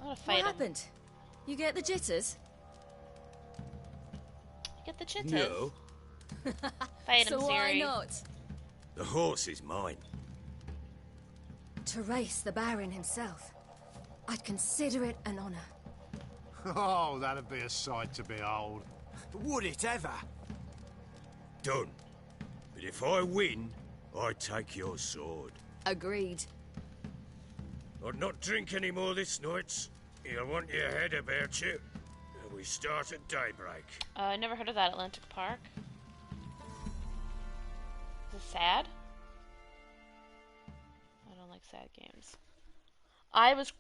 [SPEAKER 3] What a fight.
[SPEAKER 15] What happened? You get the jitters?
[SPEAKER 3] Get the chitters.
[SPEAKER 2] No.
[SPEAKER 3] Fight him,
[SPEAKER 15] So why
[SPEAKER 3] Ciri.
[SPEAKER 15] not?
[SPEAKER 2] The horse is mine.
[SPEAKER 15] To race the Baron himself. I'd consider it an honor.
[SPEAKER 13] Oh, that'd be a sight to behold.
[SPEAKER 16] Would it ever?
[SPEAKER 2] Done. But if I win, I take your sword.
[SPEAKER 15] Agreed.
[SPEAKER 2] I'd not drink any more this night. You'll want your head about you. And we start at daybreak.
[SPEAKER 3] I never heard of that Atlantic Park. Is it sad? I don't like sad games. I was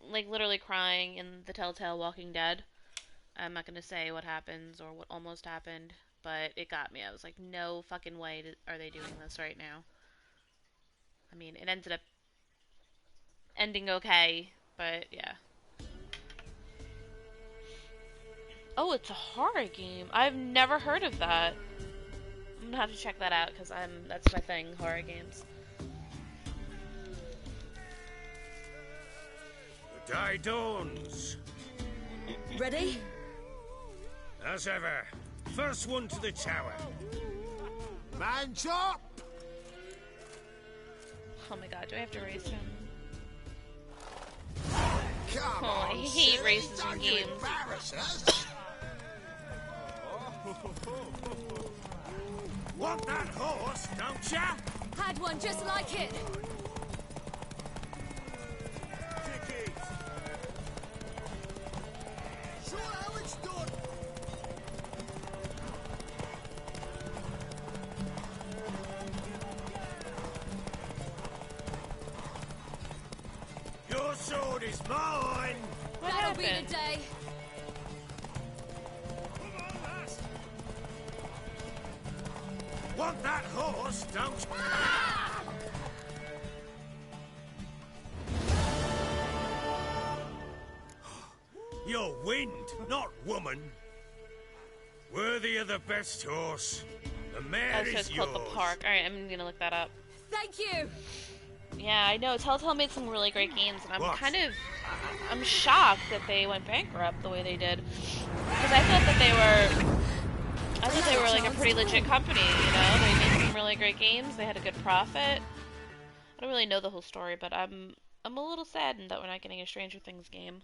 [SPEAKER 3] like literally crying in the Telltale Walking Dead. I'm not gonna say what happens or what almost happened, but it got me. I was like, no fucking way are they doing this right now. I mean, it ended up ending okay, but yeah. Oh, it's a horror game. I've never heard of that. I'm gonna have to check that out because that's my thing, horror games.
[SPEAKER 2] The day dawns.
[SPEAKER 15] Ready?
[SPEAKER 2] As ever. First one to the tower.
[SPEAKER 13] Man chop!
[SPEAKER 3] Oh my god, do I have to race him?
[SPEAKER 6] Come
[SPEAKER 3] Oh, I
[SPEAKER 6] on,
[SPEAKER 3] hate
[SPEAKER 6] Ciri,
[SPEAKER 3] races in
[SPEAKER 6] don't you
[SPEAKER 3] games.
[SPEAKER 6] embarrass us.
[SPEAKER 2] Want that horse, don't ya?
[SPEAKER 15] Had one just like it.
[SPEAKER 6] Show how it's done.
[SPEAKER 2] mine!
[SPEAKER 3] What
[SPEAKER 15] That'll be
[SPEAKER 3] happened?
[SPEAKER 15] the day.
[SPEAKER 2] Want that horse, don't You're wind, not woman. Worthy of the best horse. The mare
[SPEAKER 3] Oh, so it's
[SPEAKER 2] is
[SPEAKER 3] called
[SPEAKER 2] yours.
[SPEAKER 3] the park. Alright, I'm gonna look that up.
[SPEAKER 15] Thank you.
[SPEAKER 3] Yeah, I know. Telltale made some really great games, and I'm
[SPEAKER 2] What?
[SPEAKER 3] kind of... I'm shocked that they went bankrupt the way they did. Because I thought that they were... I thought they were like a pretty legit company, you know? They made some really great games, they had a good profit. I don't really know the whole story, but I'm a little saddened that we're not getting a Stranger Things game.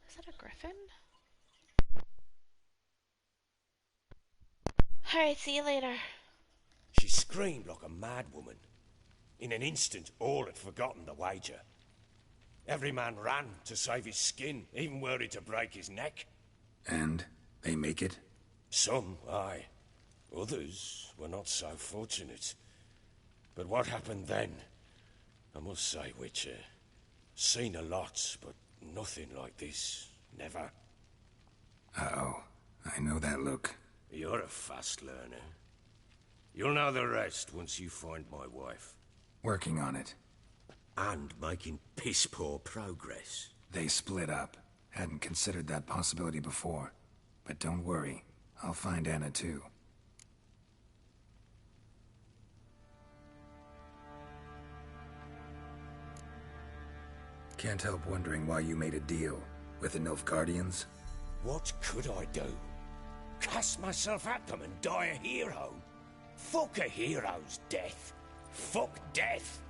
[SPEAKER 3] Is that a griffin? Alright, see you later.
[SPEAKER 2] She screamed like a mad woman. In an instant, all had forgotten the wager. Every man ran to save his skin, even were he to break his neck.
[SPEAKER 1] And they make it?
[SPEAKER 2] Some, aye. Others were not so fortunate. But what happened then? I must say, Witcher, seen a lot, but nothing like this. Never.
[SPEAKER 1] Uh-oh. I know that look.
[SPEAKER 2] You're a fast learner. You'll know the rest once you find my wife.
[SPEAKER 1] Working on it.
[SPEAKER 2] And making piss-poor progress.
[SPEAKER 1] They split up. Hadn't considered that possibility before. But don't worry. I'll find Anna too. Can't help wondering why you made a deal with the Nilfgaardians.
[SPEAKER 2] What could I do? Cast myself at them and die a hero? Fuck a hero's death. Fuck death.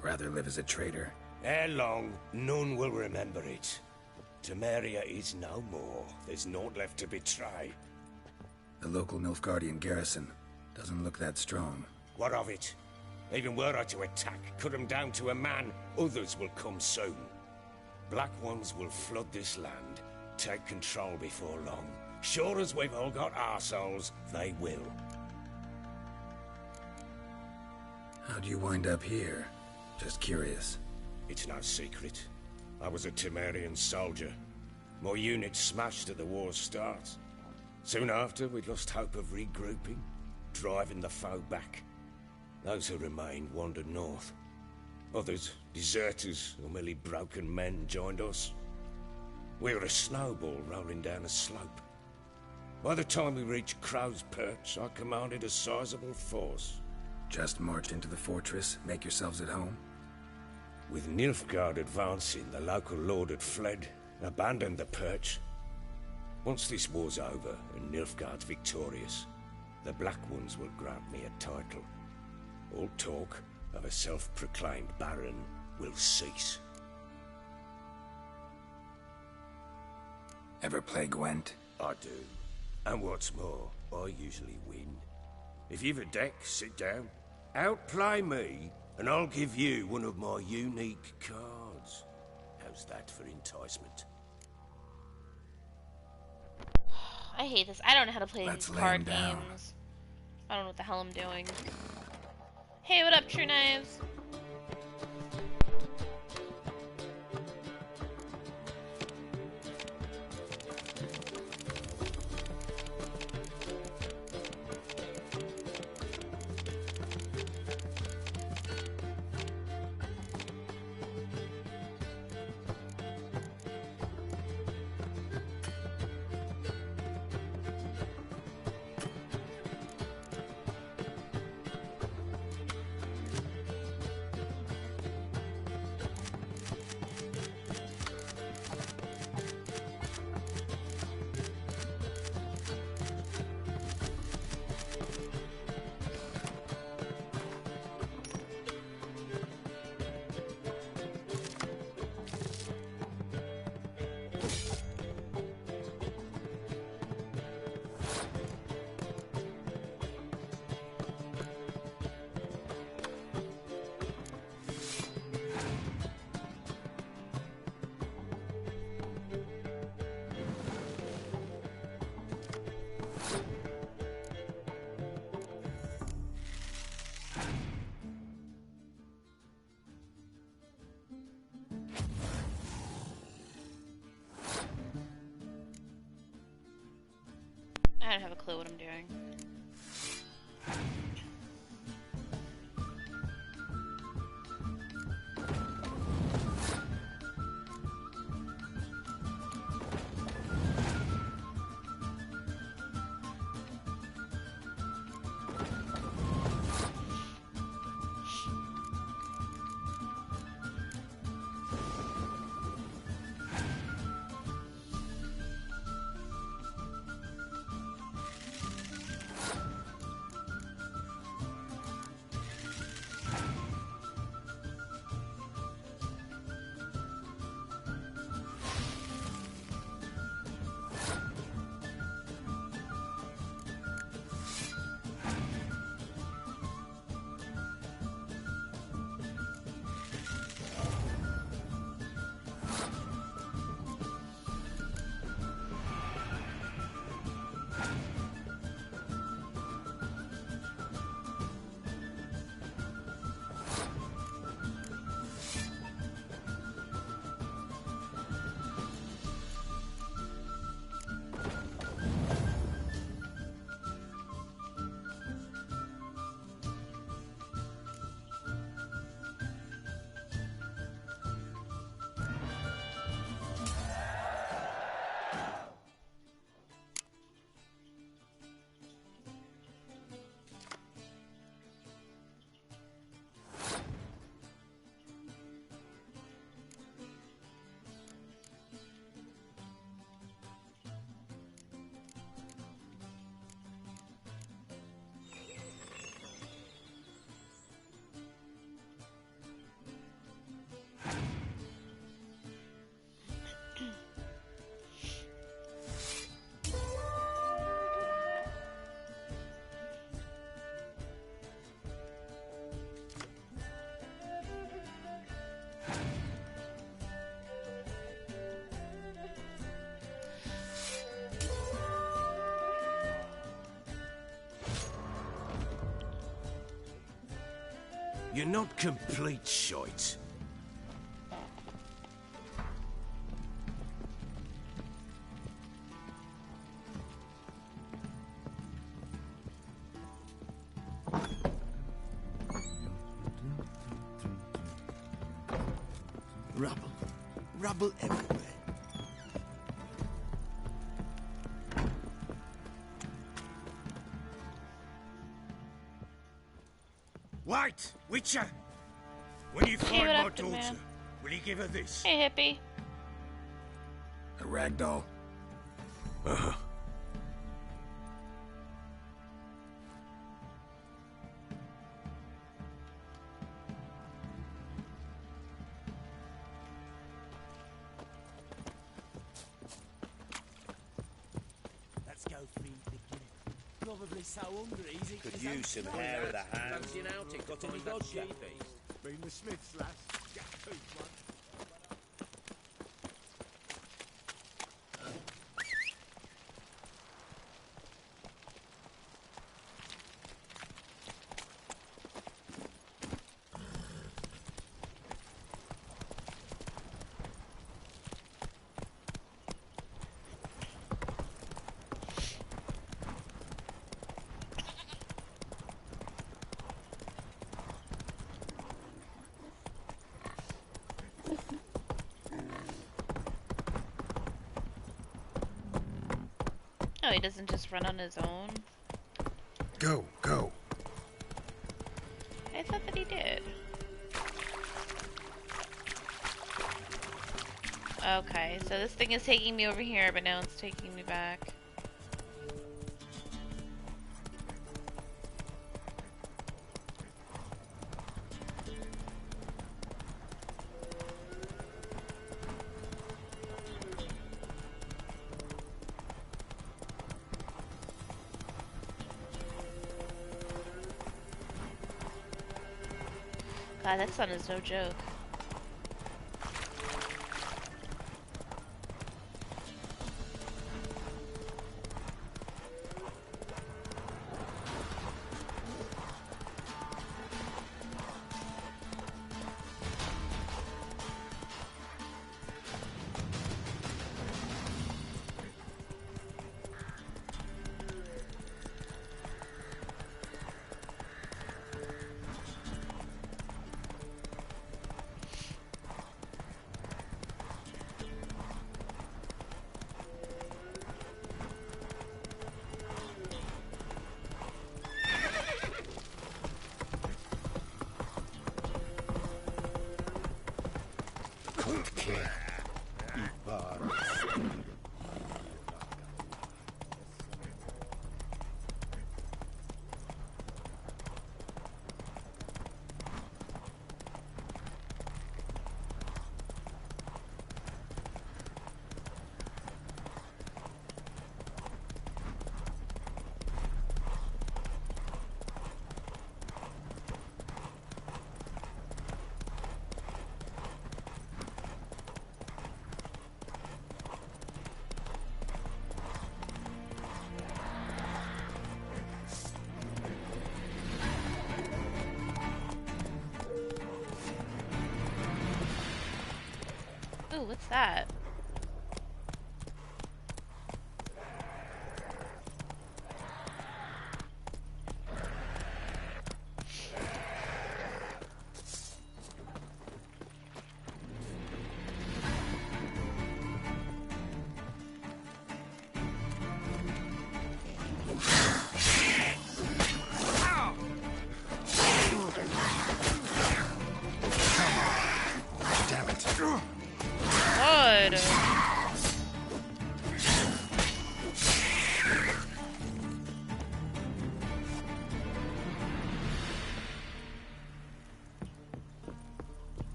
[SPEAKER 1] Rather live as a traitor.
[SPEAKER 2] Ere long, none will remember it. Temeria is no more. There's naught left to betray.
[SPEAKER 1] The local Nilfgaardian garrison doesn't look that strong.
[SPEAKER 2] What of it? Even were I to attack, cut them down to a man, others will come soon. Black ones will flood this land, take control before long. Sure as we've all got arseholes, they will.
[SPEAKER 1] How'd you wind up here? Just curious.
[SPEAKER 2] It's no secret. I was a Temerian soldier. My unit smashed at the war's start. Soon after, we lost hope of regrouping, driving the foe back. Those who remained wandered north. Others, deserters or merely broken men, joined us. We were a snowball rolling down a slope. By the time we reached Crow's Perch, I commanded a sizable force.
[SPEAKER 1] Just march into the fortress, make yourselves at home?
[SPEAKER 2] With Nilfgaard advancing, the local lord had fled, abandoned the Perch. Once this war's over and Nilfgaard's victorious, the Black Ones will grant me a title. All talk of a self-proclaimed baron will cease.
[SPEAKER 1] Ever play Gwent?
[SPEAKER 2] I do. And what's more, I usually win. If you've a deck, sit down. Outplay me, and I'll give you one of my unique cards. How's that for enticement?
[SPEAKER 3] I hate this. I don't know how to play
[SPEAKER 1] Let's
[SPEAKER 3] these
[SPEAKER 1] lay
[SPEAKER 3] card
[SPEAKER 1] 'em down.
[SPEAKER 3] games. I don't know what the hell I'm doing. Hey, what up, True Knives? I don't have a clue what I'm doing.
[SPEAKER 2] You're not complete shite.
[SPEAKER 11] Rubble. Rubble everywhere.
[SPEAKER 14] Wait, Witcher! When you find
[SPEAKER 3] what
[SPEAKER 14] my
[SPEAKER 3] happened,
[SPEAKER 14] daughter,
[SPEAKER 3] man?
[SPEAKER 14] will you give her this?
[SPEAKER 3] Hey, hippie.
[SPEAKER 1] A rag doll.
[SPEAKER 2] Uh-huh.
[SPEAKER 4] Let's go feed the kid. Probably so hungry he's eating
[SPEAKER 7] Could
[SPEAKER 4] his own
[SPEAKER 7] use some
[SPEAKER 4] snot.
[SPEAKER 7] hair of the hand.
[SPEAKER 10] Fancy an outing? Got any dodge sheepies?
[SPEAKER 7] Been the Smiths, lass. Get food, man.
[SPEAKER 3] Oh, he doesn't just run on his own?
[SPEAKER 1] Go, go.
[SPEAKER 3] I thought that he did. Okay, so this thing is taking me over here, but now it's taking me back. God, that sun is no joke.
[SPEAKER 2] cold kid.
[SPEAKER 3] Ooh, what's that?
[SPEAKER 1] Damn it.
[SPEAKER 3] God.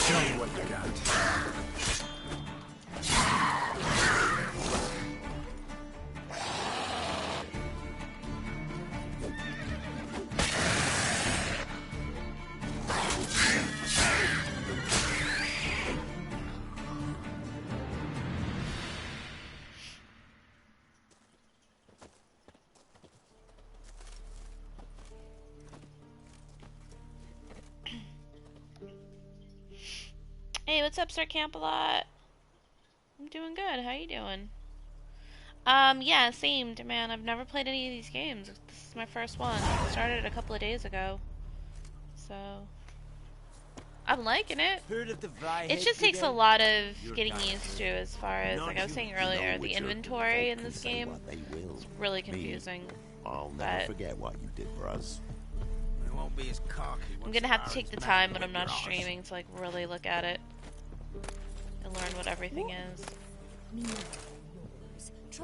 [SPEAKER 1] Show me what you got.
[SPEAKER 3] Hey, what's up, Sir Camp-a-Lot? I'm doing good. How you doing? Yeah, same, man. I've never played any of these games. This is my first one. I started a couple of days ago. So... I'm liking it. It just takes a lot of getting used to as far as, like I was saying earlier, the inventory in this game is really confusing.
[SPEAKER 17] I'll never forget what you did for us.
[SPEAKER 11] It won't be as cocky.
[SPEAKER 3] I'm gonna have to take the time when I'm not streaming to like really look at it and learn what everything is. There's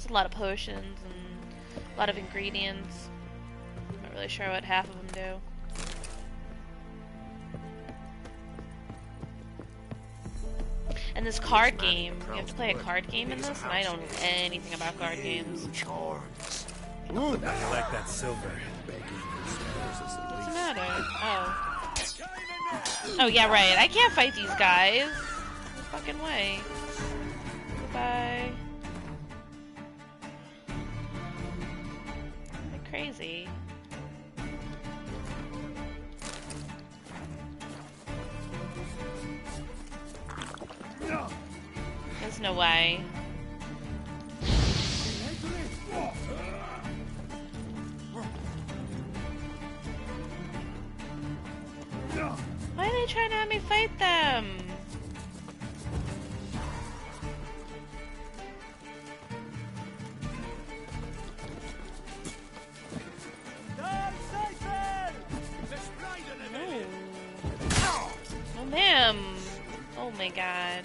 [SPEAKER 3] a lot of potions and a lot of ingredients. Not really sure what half of them do. And this card game, you have to play a card game in this, and I don't know anything about card games.
[SPEAKER 1] Ooh, now you like that silver.
[SPEAKER 3] What's the matter? Oh. Oh, yeah, right. I can't fight these guys. No fucking way. Goodbye. They're crazy. There's no way. Why are they trying to have me fight them? No. Oh, ma'am. Oh my god.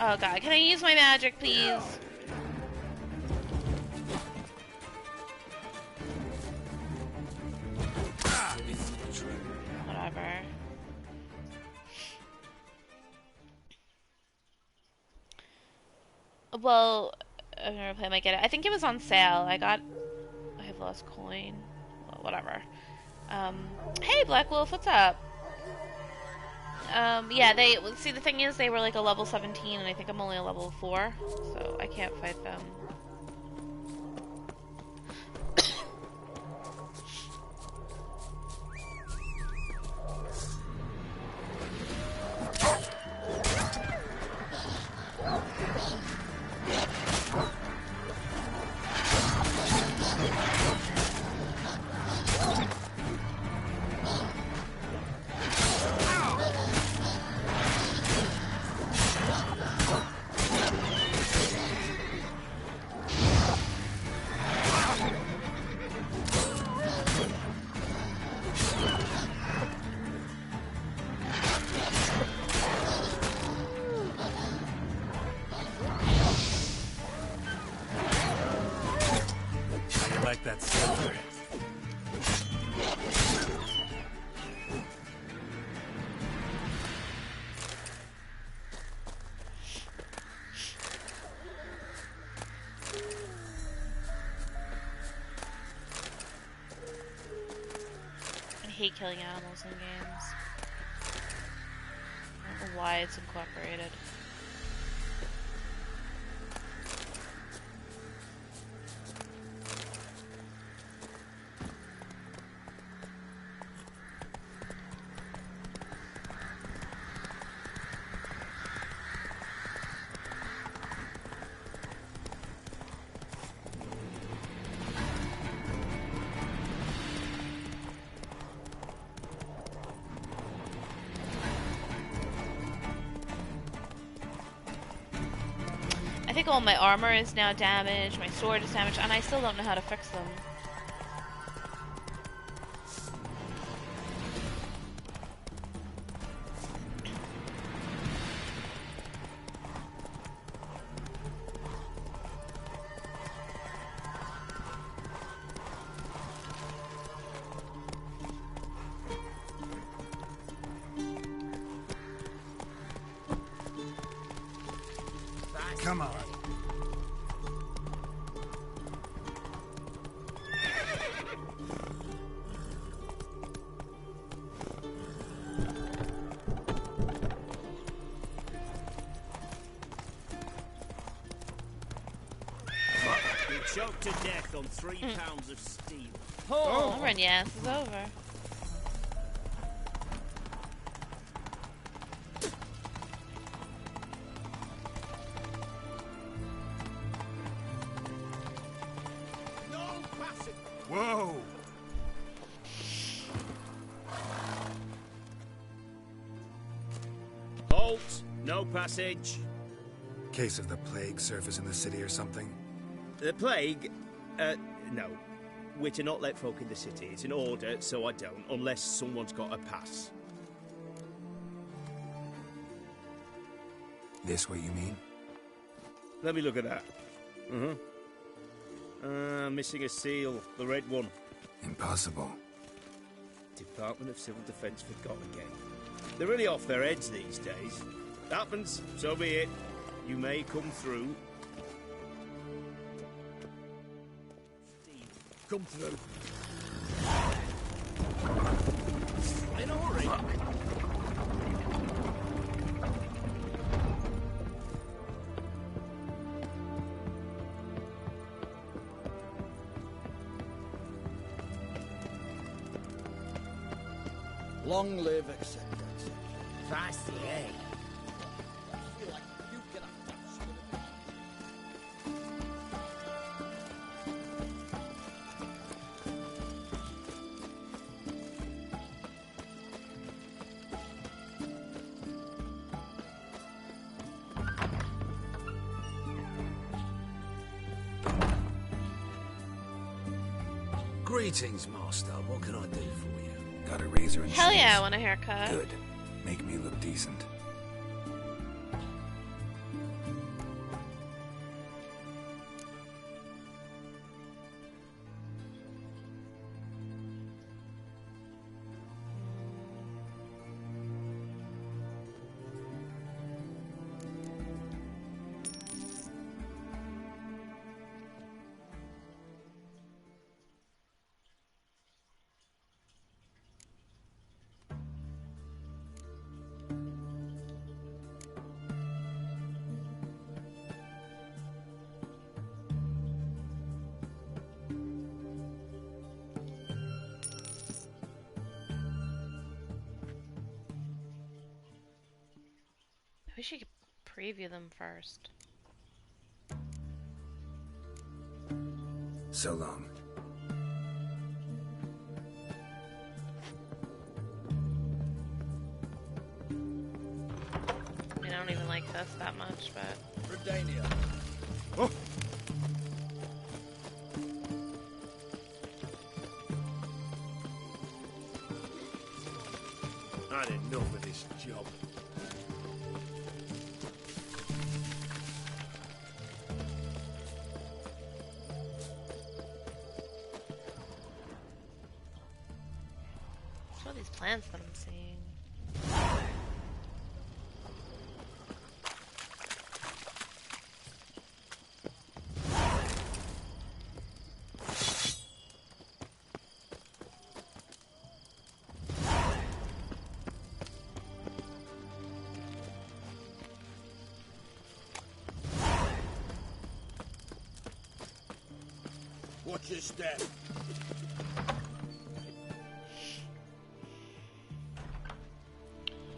[SPEAKER 3] Oh god, can I use my magic, please? Whatever. Well, I'm gonna play my get it. I think it was on sale. I I've lost coin. Well, whatever. Hey, Black Wolf, what's up? Yeah, see, the thing is, they were like a level 17, and I think I'm only a level 4, so I can't fight them. I hate killing animals in games. I don't know why it's incorporated. I think all my armor is now damaged, my sword is damaged, and I still don't know how to fix them.
[SPEAKER 1] Come on.
[SPEAKER 14] You're choked to death on 3 pounds of steel.
[SPEAKER 3] Oh, run your ass is over.
[SPEAKER 1] Whoa!
[SPEAKER 14] Halt! No passage.
[SPEAKER 1] Case of the plague surface in the city or something?
[SPEAKER 14] The plague? No. We're to not let folk in the city. It's an order, so I don't, unless someone's got a pass.
[SPEAKER 1] This what you mean?
[SPEAKER 14] Let me look at that. Missing a seal. The red one.
[SPEAKER 1] Impossible.
[SPEAKER 14] Department of Civil Defence forgot again. They're really off their heads these days. Happens, so be it. You may come through. Steve, come through. In a hurry.
[SPEAKER 11] Long live, etc.
[SPEAKER 14] Fast, eh?
[SPEAKER 11] I feel like you get a
[SPEAKER 10] Greetings, Master. What can I do for you?
[SPEAKER 1] Got a razor and
[SPEAKER 3] Hell
[SPEAKER 1] shoes?
[SPEAKER 3] yeah, I want a haircut.
[SPEAKER 1] Good. Make me look decent.
[SPEAKER 3] wish you could preview them first.
[SPEAKER 1] So long.
[SPEAKER 3] I mean, I don't even like this that much, but...
[SPEAKER 7] Redania.
[SPEAKER 1] Oh.
[SPEAKER 14] I had enough of this job.
[SPEAKER 3] What's all these plants that I'm seeing?
[SPEAKER 14] Watch your step.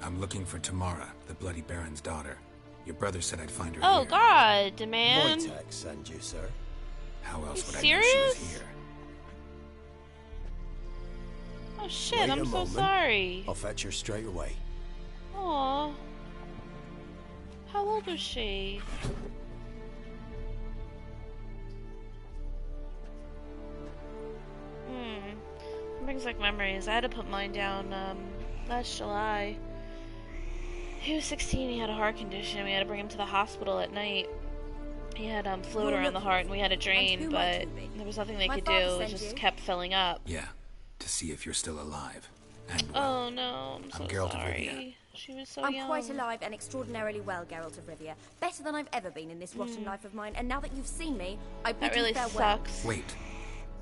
[SPEAKER 1] I'm looking for Tamara, the Bloody Baron's daughter. Your brother said I'd find her
[SPEAKER 3] Oh
[SPEAKER 1] here.
[SPEAKER 3] God, man!
[SPEAKER 17] Wojtek send you, sir.
[SPEAKER 1] How else would
[SPEAKER 3] serious?
[SPEAKER 1] I know she was here?
[SPEAKER 3] Oh shit!
[SPEAKER 17] Wait
[SPEAKER 3] I'm
[SPEAKER 17] a
[SPEAKER 3] so
[SPEAKER 17] moment.
[SPEAKER 3] sorry.
[SPEAKER 17] I'll fetch her straight away.
[SPEAKER 3] Aww. How old was she? Brings like memories. I had to put mine down last July. He was 16, he had a heart condition. We had to bring him to the hospital at night. He had fluid around the heart and we had a drain, but there was nothing they could do. It just kept filling up.
[SPEAKER 1] Yeah, to see if you're still alive. And
[SPEAKER 3] oh no, I'm so
[SPEAKER 1] Geralt of
[SPEAKER 3] sorry.
[SPEAKER 1] Rivia.
[SPEAKER 3] She was so
[SPEAKER 8] I'm
[SPEAKER 3] young.
[SPEAKER 8] quite alive and extraordinarily well, Geralt of Rivia. Better than I've ever been in this rotten life of mine, and now that you've seen me, I bid
[SPEAKER 3] That really
[SPEAKER 8] you farewell.
[SPEAKER 3] sucks.
[SPEAKER 1] Wait.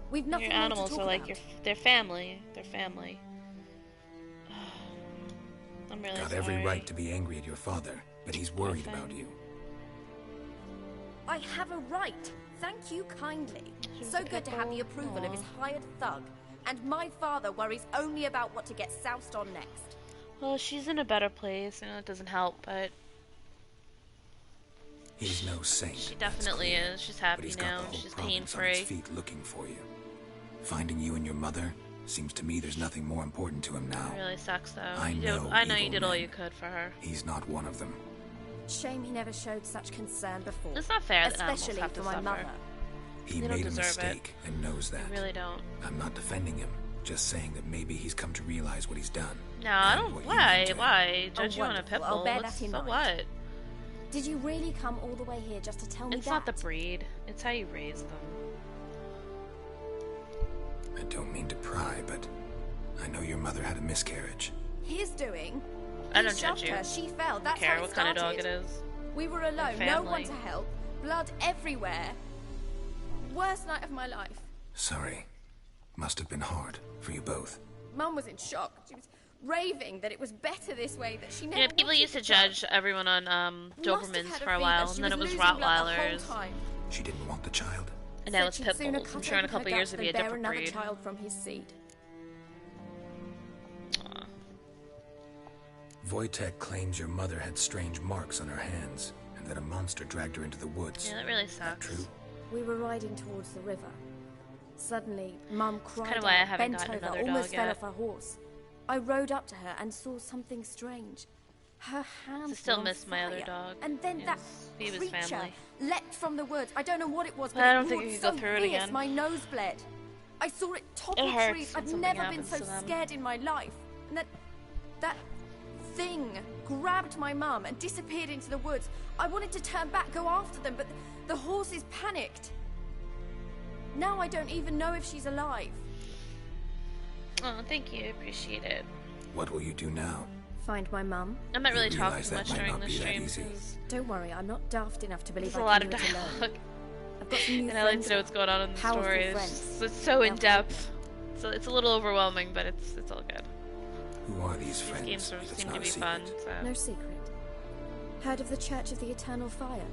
[SPEAKER 8] We've nothing
[SPEAKER 3] Your
[SPEAKER 8] more
[SPEAKER 3] animals
[SPEAKER 8] to talk
[SPEAKER 3] are like
[SPEAKER 8] about.
[SPEAKER 3] they're family. They're family. I'm really
[SPEAKER 1] Got
[SPEAKER 3] sorry.
[SPEAKER 1] every right to be angry at your father, but he's worried about you.
[SPEAKER 8] I have a right. Thank you kindly. So good to have the approval of his hired thug. And my father worries only about what to get soused on next.
[SPEAKER 3] Well, she's in a better place. I know it doesn't help, but
[SPEAKER 1] He's no saint.
[SPEAKER 3] she definitely is. She's happy
[SPEAKER 1] but he's
[SPEAKER 3] now.
[SPEAKER 1] got the whole
[SPEAKER 3] She's
[SPEAKER 1] province on its
[SPEAKER 3] pain-free.
[SPEAKER 1] feet looking for you. Finding you and your mother seems to me there's nothing more important to him now.
[SPEAKER 3] It really sucks, though.
[SPEAKER 1] I
[SPEAKER 3] You
[SPEAKER 1] know
[SPEAKER 3] did, I know you
[SPEAKER 1] evil
[SPEAKER 3] did all
[SPEAKER 1] men.
[SPEAKER 3] you could for her.
[SPEAKER 1] He's not one of them.
[SPEAKER 8] Shame he never showed such concern before.
[SPEAKER 3] It's not fair that animals
[SPEAKER 8] especially
[SPEAKER 3] have to
[SPEAKER 8] for my
[SPEAKER 3] suffer.
[SPEAKER 8] mother.
[SPEAKER 1] He
[SPEAKER 3] They don't
[SPEAKER 1] made a
[SPEAKER 3] deserve
[SPEAKER 1] mistake and knows that.
[SPEAKER 3] I really don't.
[SPEAKER 1] I'm not defending him, just saying that maybe he's come to realize what he's done.
[SPEAKER 3] No, I
[SPEAKER 1] and
[SPEAKER 3] don't.
[SPEAKER 1] what you
[SPEAKER 3] Why?
[SPEAKER 1] mean to him.
[SPEAKER 3] Why? Judge you on a
[SPEAKER 8] wonderful.
[SPEAKER 3] pit
[SPEAKER 8] I'll
[SPEAKER 3] bull.
[SPEAKER 8] bear
[SPEAKER 3] What's,
[SPEAKER 8] that in
[SPEAKER 3] so
[SPEAKER 8] mind.
[SPEAKER 3] what?
[SPEAKER 8] Did you really come all the way here just to tell me
[SPEAKER 3] It's
[SPEAKER 8] that?
[SPEAKER 3] not the breed. It's how you raise them.
[SPEAKER 1] I don't mean to pry, but I know your mother had a miscarriage.
[SPEAKER 8] His doing.
[SPEAKER 3] I
[SPEAKER 8] He
[SPEAKER 3] don't judge
[SPEAKER 8] shoved
[SPEAKER 3] you.
[SPEAKER 8] her. She fell.
[SPEAKER 3] I don't
[SPEAKER 8] That's
[SPEAKER 3] care
[SPEAKER 8] how
[SPEAKER 3] what
[SPEAKER 8] it
[SPEAKER 3] kind of dog
[SPEAKER 8] started.
[SPEAKER 3] it is.
[SPEAKER 8] We were alone. No
[SPEAKER 3] family.
[SPEAKER 8] one to help. Blood everywhere. Worst night of my life.
[SPEAKER 1] Sorry. Must have been hard for you both.
[SPEAKER 8] Mum was in shock. She was raving that it was better this way, that she never
[SPEAKER 3] Yeah, people
[SPEAKER 8] wanted
[SPEAKER 3] used to
[SPEAKER 8] the
[SPEAKER 3] judge everyone on
[SPEAKER 8] Must have
[SPEAKER 3] Dobermans
[SPEAKER 8] had
[SPEAKER 3] for a
[SPEAKER 8] fever.
[SPEAKER 3] while,
[SPEAKER 8] She
[SPEAKER 3] and then it was
[SPEAKER 8] losing blood the whole
[SPEAKER 3] Rottweilers,
[SPEAKER 8] time.
[SPEAKER 1] She didn't want the child.
[SPEAKER 3] and now
[SPEAKER 8] Said
[SPEAKER 3] it's
[SPEAKER 8] she'd
[SPEAKER 3] pit
[SPEAKER 8] sooner
[SPEAKER 3] bulls.
[SPEAKER 8] cut
[SPEAKER 3] I'm sure in a
[SPEAKER 8] open her
[SPEAKER 3] couple years
[SPEAKER 8] guts
[SPEAKER 3] it'll be a
[SPEAKER 8] than bear
[SPEAKER 3] different
[SPEAKER 8] another
[SPEAKER 3] breed.
[SPEAKER 8] child from his seed.
[SPEAKER 1] Wojtek claims your mother had strange marks on her hands, and that a monster dragged her into the woods.
[SPEAKER 3] Yeah, that really sucks.
[SPEAKER 1] True.
[SPEAKER 8] We were riding towards the river. Suddenly, Mum cried
[SPEAKER 3] kinda
[SPEAKER 8] out,
[SPEAKER 3] why I haven't
[SPEAKER 8] bent
[SPEAKER 3] gotten
[SPEAKER 8] over,
[SPEAKER 3] another
[SPEAKER 8] almost
[SPEAKER 3] dog
[SPEAKER 8] fell
[SPEAKER 3] yet.
[SPEAKER 8] off her horse. I rode up to her and saw something strange. Her hands
[SPEAKER 3] I still
[SPEAKER 8] were on
[SPEAKER 3] miss my other
[SPEAKER 8] fire.
[SPEAKER 3] dog.
[SPEAKER 8] And then that
[SPEAKER 3] He was
[SPEAKER 8] creature
[SPEAKER 3] family.
[SPEAKER 8] leapt from the woods. I don't know what it was, but
[SPEAKER 3] I
[SPEAKER 8] it
[SPEAKER 3] don't think
[SPEAKER 8] roared
[SPEAKER 3] you could go
[SPEAKER 8] so
[SPEAKER 3] through it
[SPEAKER 8] fierce,
[SPEAKER 3] again.
[SPEAKER 8] my nose bled. I saw it topple
[SPEAKER 3] It hurts
[SPEAKER 8] trees.
[SPEAKER 3] when
[SPEAKER 8] I've
[SPEAKER 3] something
[SPEAKER 8] never been
[SPEAKER 3] happens
[SPEAKER 8] so
[SPEAKER 3] to them.
[SPEAKER 8] scared in my life. And that thing grabbed my mum and disappeared into the woods. I wanted to turn back, go after them, but the horses panicked. Now I don't even know if she's alive.
[SPEAKER 3] Oh, thank you. I appreciate it.
[SPEAKER 1] What will you do now?
[SPEAKER 8] Find my mum.
[SPEAKER 3] I'm not really
[SPEAKER 1] You
[SPEAKER 3] talking
[SPEAKER 1] realize
[SPEAKER 3] too
[SPEAKER 1] that
[SPEAKER 3] much
[SPEAKER 1] might
[SPEAKER 3] during
[SPEAKER 1] not
[SPEAKER 3] the
[SPEAKER 1] be that
[SPEAKER 3] stream
[SPEAKER 1] easy.
[SPEAKER 3] because
[SPEAKER 8] Don't worry, I'm not daft enough to believe
[SPEAKER 3] there's a
[SPEAKER 8] I
[SPEAKER 3] lot
[SPEAKER 8] can
[SPEAKER 3] of
[SPEAKER 8] do it alone.
[SPEAKER 3] dialogue,
[SPEAKER 8] I've got some new
[SPEAKER 3] and I like
[SPEAKER 8] friends
[SPEAKER 3] to know what's going on in the
[SPEAKER 8] powerful
[SPEAKER 3] story.
[SPEAKER 8] friends.
[SPEAKER 3] It's so in depth. So it's a little overwhelming, but it's all good.
[SPEAKER 1] Who are these
[SPEAKER 3] These
[SPEAKER 1] friends?
[SPEAKER 3] games sort of
[SPEAKER 1] if it's
[SPEAKER 3] seem
[SPEAKER 1] not
[SPEAKER 3] to
[SPEAKER 1] a
[SPEAKER 3] be
[SPEAKER 1] secret?
[SPEAKER 3] fun. So.
[SPEAKER 8] No secret. Heard of the Church of the Eternal Fire?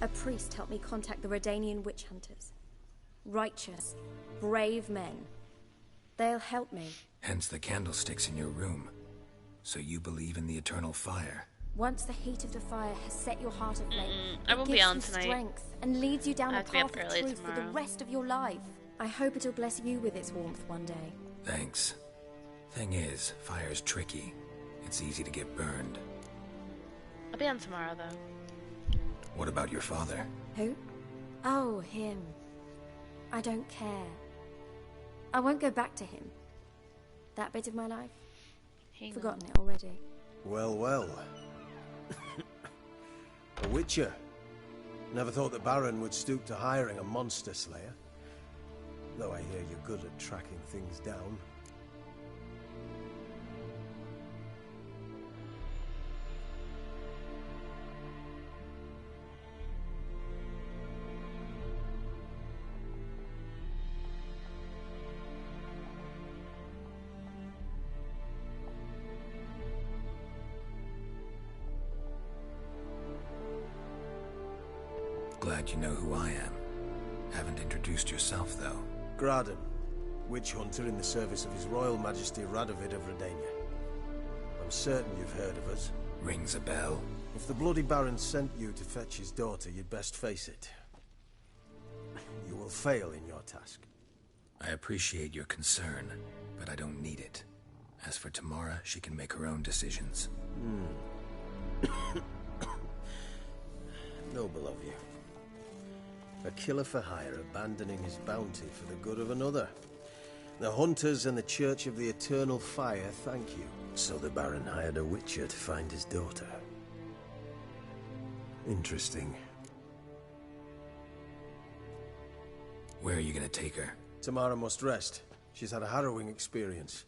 [SPEAKER 8] A priest helped me contact the Redanian witch hunters. Righteous, brave men. They'll help me.
[SPEAKER 1] Hence the candlesticks in your room. So you believe in the eternal fire?
[SPEAKER 18] Once the heat of the fire has set your heart aflame,
[SPEAKER 3] I won't
[SPEAKER 18] it
[SPEAKER 3] be
[SPEAKER 18] gives
[SPEAKER 3] on
[SPEAKER 18] you
[SPEAKER 3] tonight.
[SPEAKER 18] strength and leads you down
[SPEAKER 3] I
[SPEAKER 18] a
[SPEAKER 3] have to be up
[SPEAKER 18] path of
[SPEAKER 3] early
[SPEAKER 18] truth for the
[SPEAKER 3] tomorrow.
[SPEAKER 18] rest of your life. I hope it'll bless you with its warmth one day.
[SPEAKER 1] Thanks. Thing is, fire's tricky. It's easy to get burned.
[SPEAKER 3] I'll be on tomorrow, though.
[SPEAKER 1] What about your father?
[SPEAKER 18] Who? Oh, him. I don't care. I won't go back to him. That bit of my life? Forgotten it already.
[SPEAKER 10] Well, well. A witcher. Never thought the Baron would stoop to hiring a monster slayer. Though I hear you're good at tracking things down.
[SPEAKER 1] Glad you know who I am. Haven't introduced yourself, though.
[SPEAKER 10] Graden, witch hunter in the service of His Royal Majesty Radovid of Redania. I'm certain you've heard of us.
[SPEAKER 1] Rings a bell.
[SPEAKER 10] If the Bloody Baron sent you to fetch his daughter, you'd best face it. You will fail in your task.
[SPEAKER 1] I appreciate your concern, but I don't need it. As for Tamara, she can make her own decisions.
[SPEAKER 10] Noble of you. A killer for hire abandoning his bounty for the good of another. The hunters and the Church of the Eternal Fire thank you. So the Baron hired a witcher to find his daughter. Interesting.
[SPEAKER 1] Where are you gonna take her?
[SPEAKER 10] Tamara must rest. She's had a harrowing experience.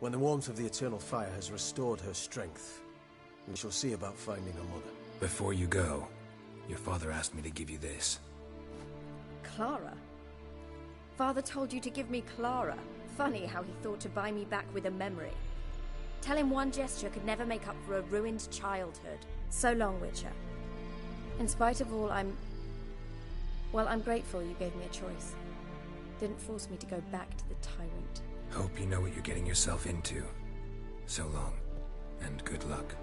[SPEAKER 10] When the warmth of the Eternal Fire has restored her strength, we shall see about finding her mother.
[SPEAKER 1] Before you go, your father asked me to give you this.
[SPEAKER 18] Clara? Father told you to give me Clara. Funny how he thought to buy me back with a memory. Tell him one gesture could never make up for a ruined childhood. So long, Witcher. In spite of all, I'm grateful you gave me a choice. Didn't force me to go back to the tyrant.
[SPEAKER 1] Hope you know what you're getting yourself into. So long, and good luck.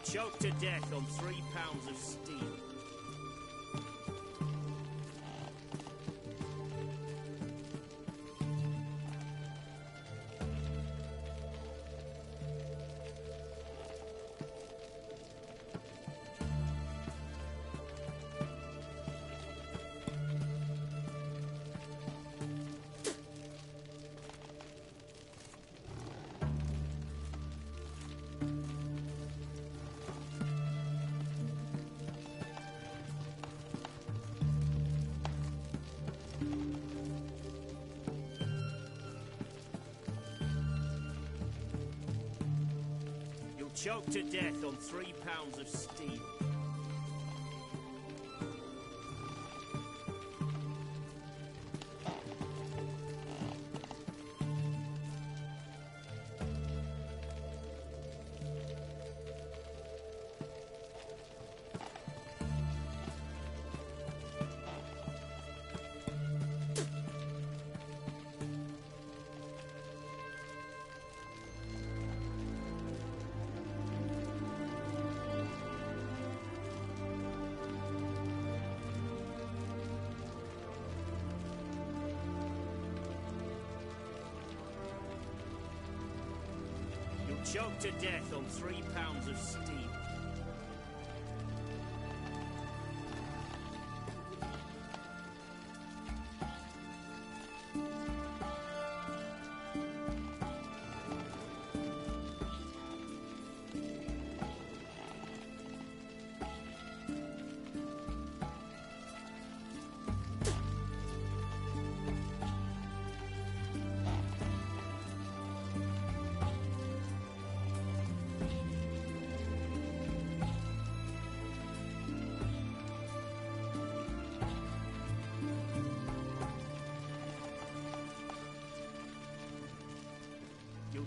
[SPEAKER 14] Choked to death on 3 pounds of steel. Choked to death on 3 pounds of steel. Choked to death on 3 pounds of steel.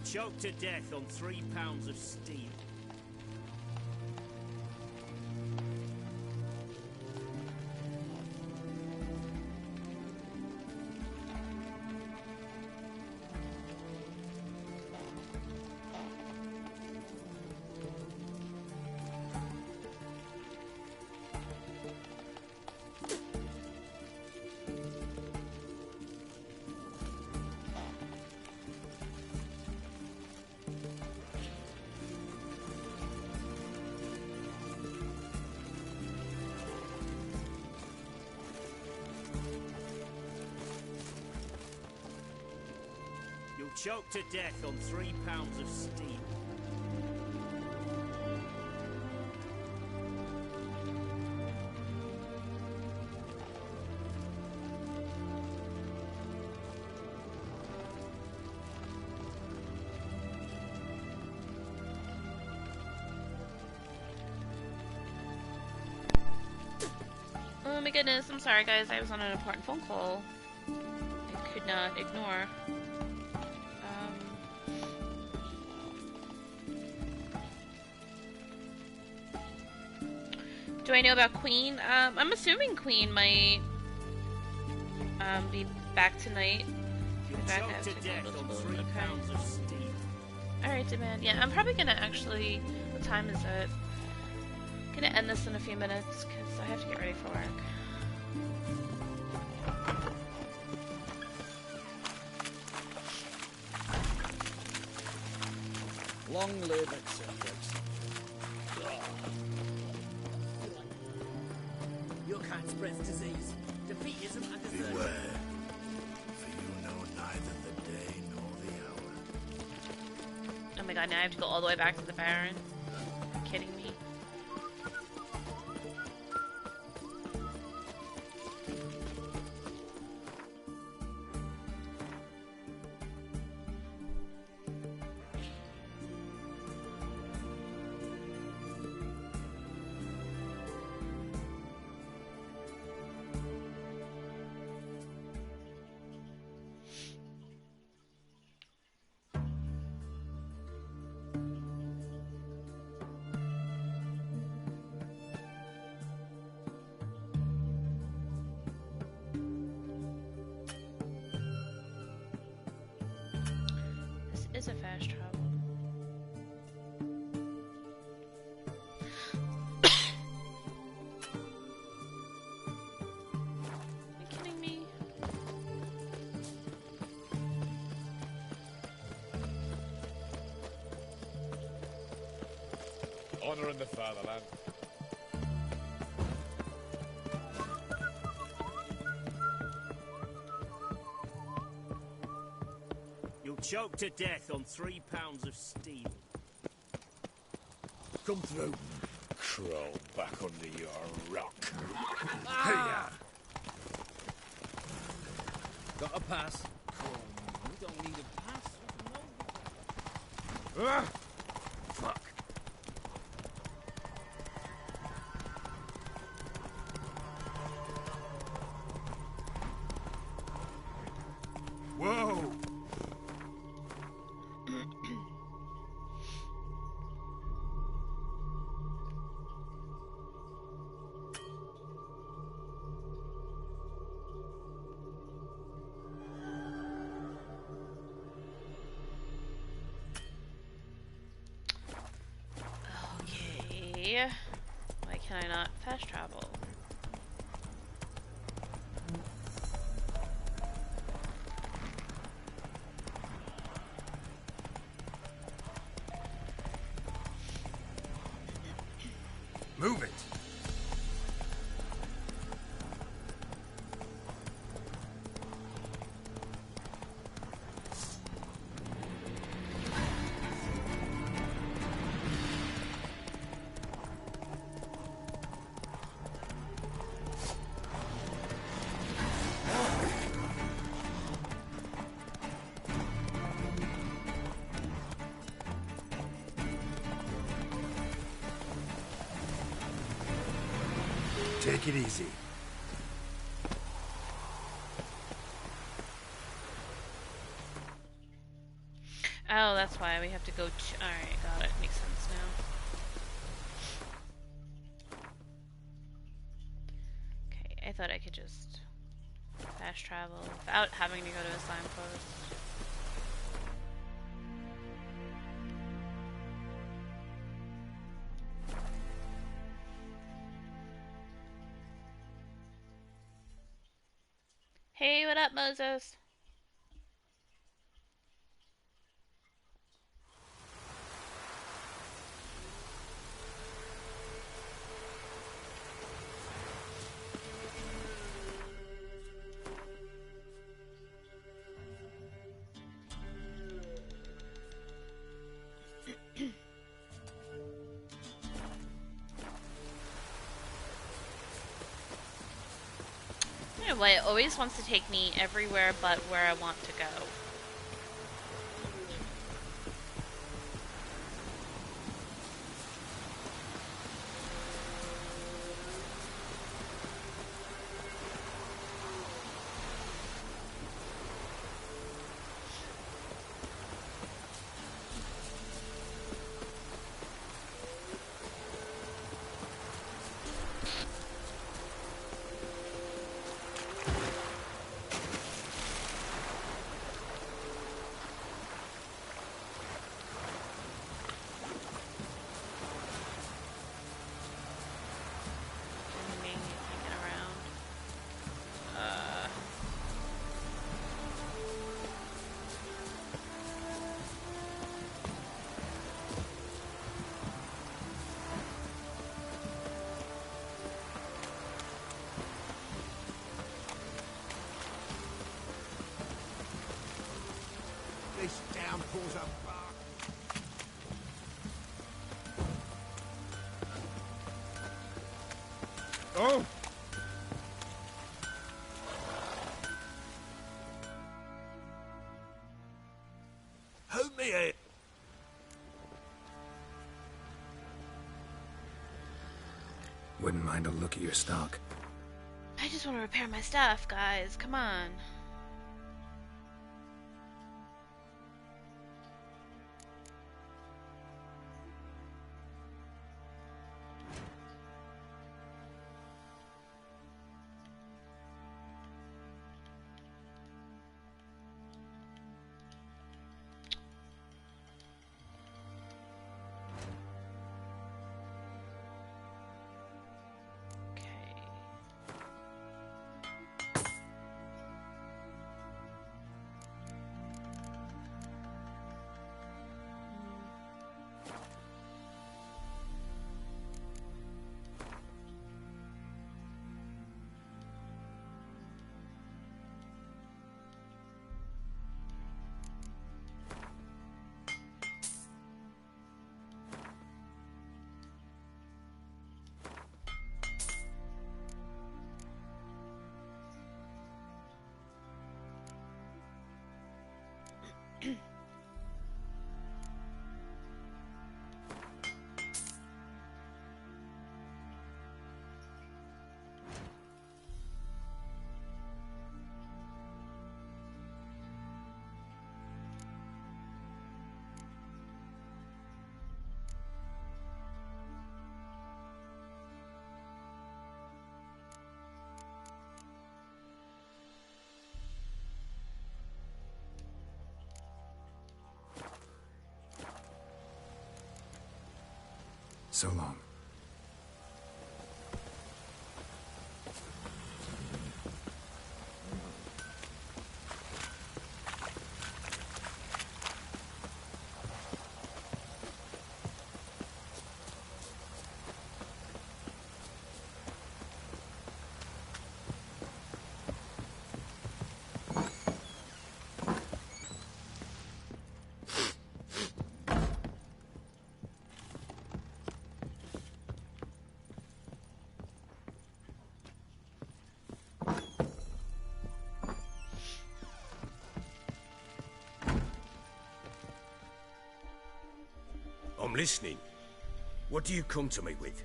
[SPEAKER 14] choked to death on 3 pounds of steel. Choked to death on 3 pounds of steel.
[SPEAKER 3] Oh my goodness, I'm sorry guys, I was on an important phone call. I could not ignore. Do I know about Queen? I'm assuming Queen might be back tonight. Alright, Demand. Yeah, I'm probably gonna actually... What time is it? I'm gonna end this in a few minutes because I have to get ready for work.
[SPEAKER 11] Long live acceptance.
[SPEAKER 4] Your kind spreads disease, defeatism, and desert.
[SPEAKER 7] Beware, for you know neither the day nor the hour.
[SPEAKER 3] Oh my god, now I have to go all the way back to the Baron. Are you kidding me? Is a fast travel. Are you kidding me?
[SPEAKER 19] Honor in the fatherland.
[SPEAKER 14] Choked to death on 3 pounds of steel.
[SPEAKER 19] Come through. Crawl back under your rock.
[SPEAKER 4] Ah! Got a pass. You don't need a pass.
[SPEAKER 19] Ah! Fuck.
[SPEAKER 14] Whoa!
[SPEAKER 3] Okay. Why can I not fast travel?
[SPEAKER 1] Move it! Take it easy.
[SPEAKER 3] Oh, that's why we have to go. Alright, got it. Makes sense now. Okay, I thought I could just fast travel without having to go to a signpost. Hey, what up, Moses? You know what? It always wants to take me everywhere but where I want to go.
[SPEAKER 6] This downpour's a bark.
[SPEAKER 14] Oh! Help me out.
[SPEAKER 1] Wouldn't mind a look at your stock.
[SPEAKER 3] I just want to repair my stuff, guys. Come on.
[SPEAKER 1] So long.
[SPEAKER 2] I'm listening. What do you come to me with?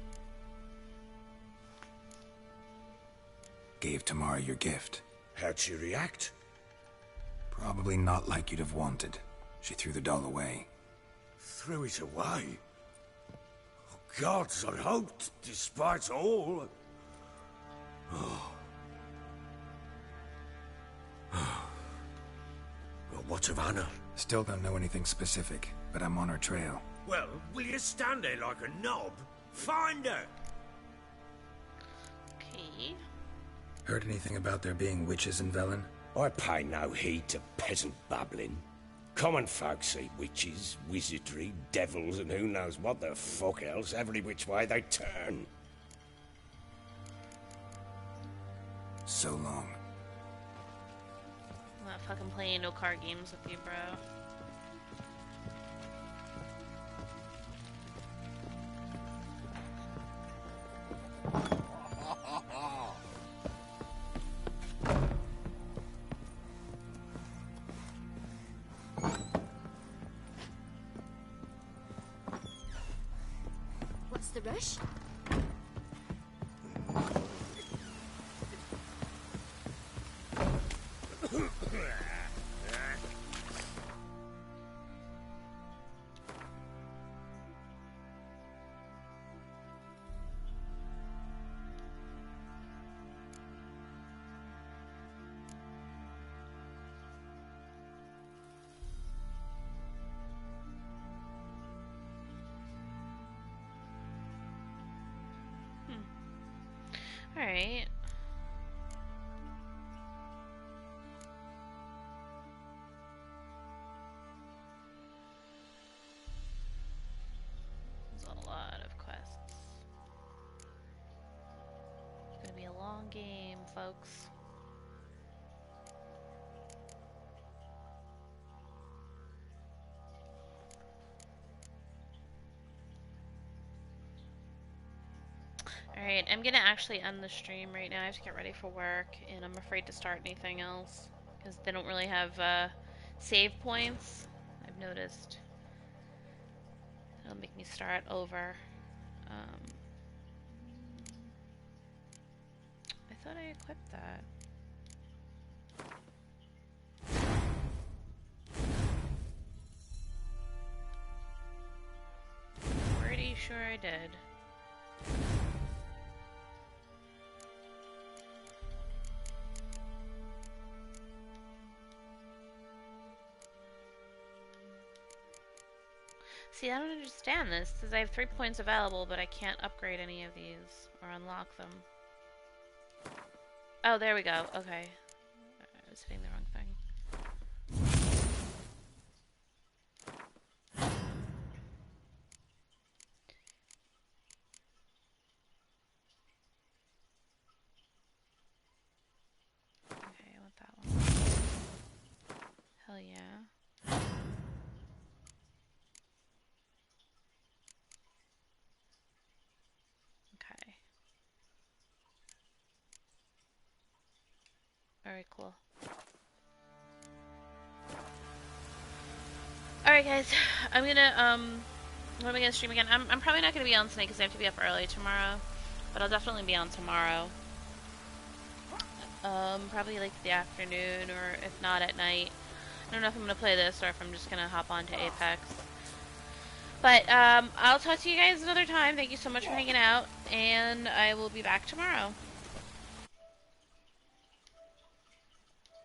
[SPEAKER 1] Gave Tamara your gift.
[SPEAKER 2] How'd she react?
[SPEAKER 1] Probably not like you'd have wanted. She threw the doll away.
[SPEAKER 2] Threw it away? Oh, gods, I hoped, despite all. Oh. Well, what of Anna?
[SPEAKER 1] Still don't know anything specific, but I'm on her trail.
[SPEAKER 14] Well, will you stand there like a knob? Find her!
[SPEAKER 3] Okay.
[SPEAKER 1] Heard anything about there being witches in Velen?
[SPEAKER 2] I pay no heed to peasant babbling. Common folk see witches, wizardry, devils, and who knows what the fuck else every which way they turn.
[SPEAKER 1] So long.
[SPEAKER 3] I'm not fucking playing no card games with you, bro.
[SPEAKER 9] What's the rush?
[SPEAKER 3] Alright. There's a lot of quests. It's gonna be a long game, folks. Alright, I'm gonna actually end the stream right now. I have to get ready for work, and I'm afraid to start anything else, because they don't really have save points, I've noticed. It'll make me start over. I thought I equipped that. Pretty sure I did. See, I don't understand this. It says I have 3 points available, but I can't upgrade any of these or unlock them. Oh, there we go. Okay. I was hitting the wrong thing. Okay, I want that one. Hell yeah. Okay. Alright, cool. Alright guys, I'm gonna, when am I gonna stream again? I'm probably not gonna be on tonight because I have to be up early tomorrow. But I'll definitely be on tomorrow. Probably like the afternoon, or if not at night. I don't know if I'm gonna play this or if I'm just gonna hop on to Apex. But, I'll talk to you guys another time. Thank you so much for hanging out, and I will be back tomorrow.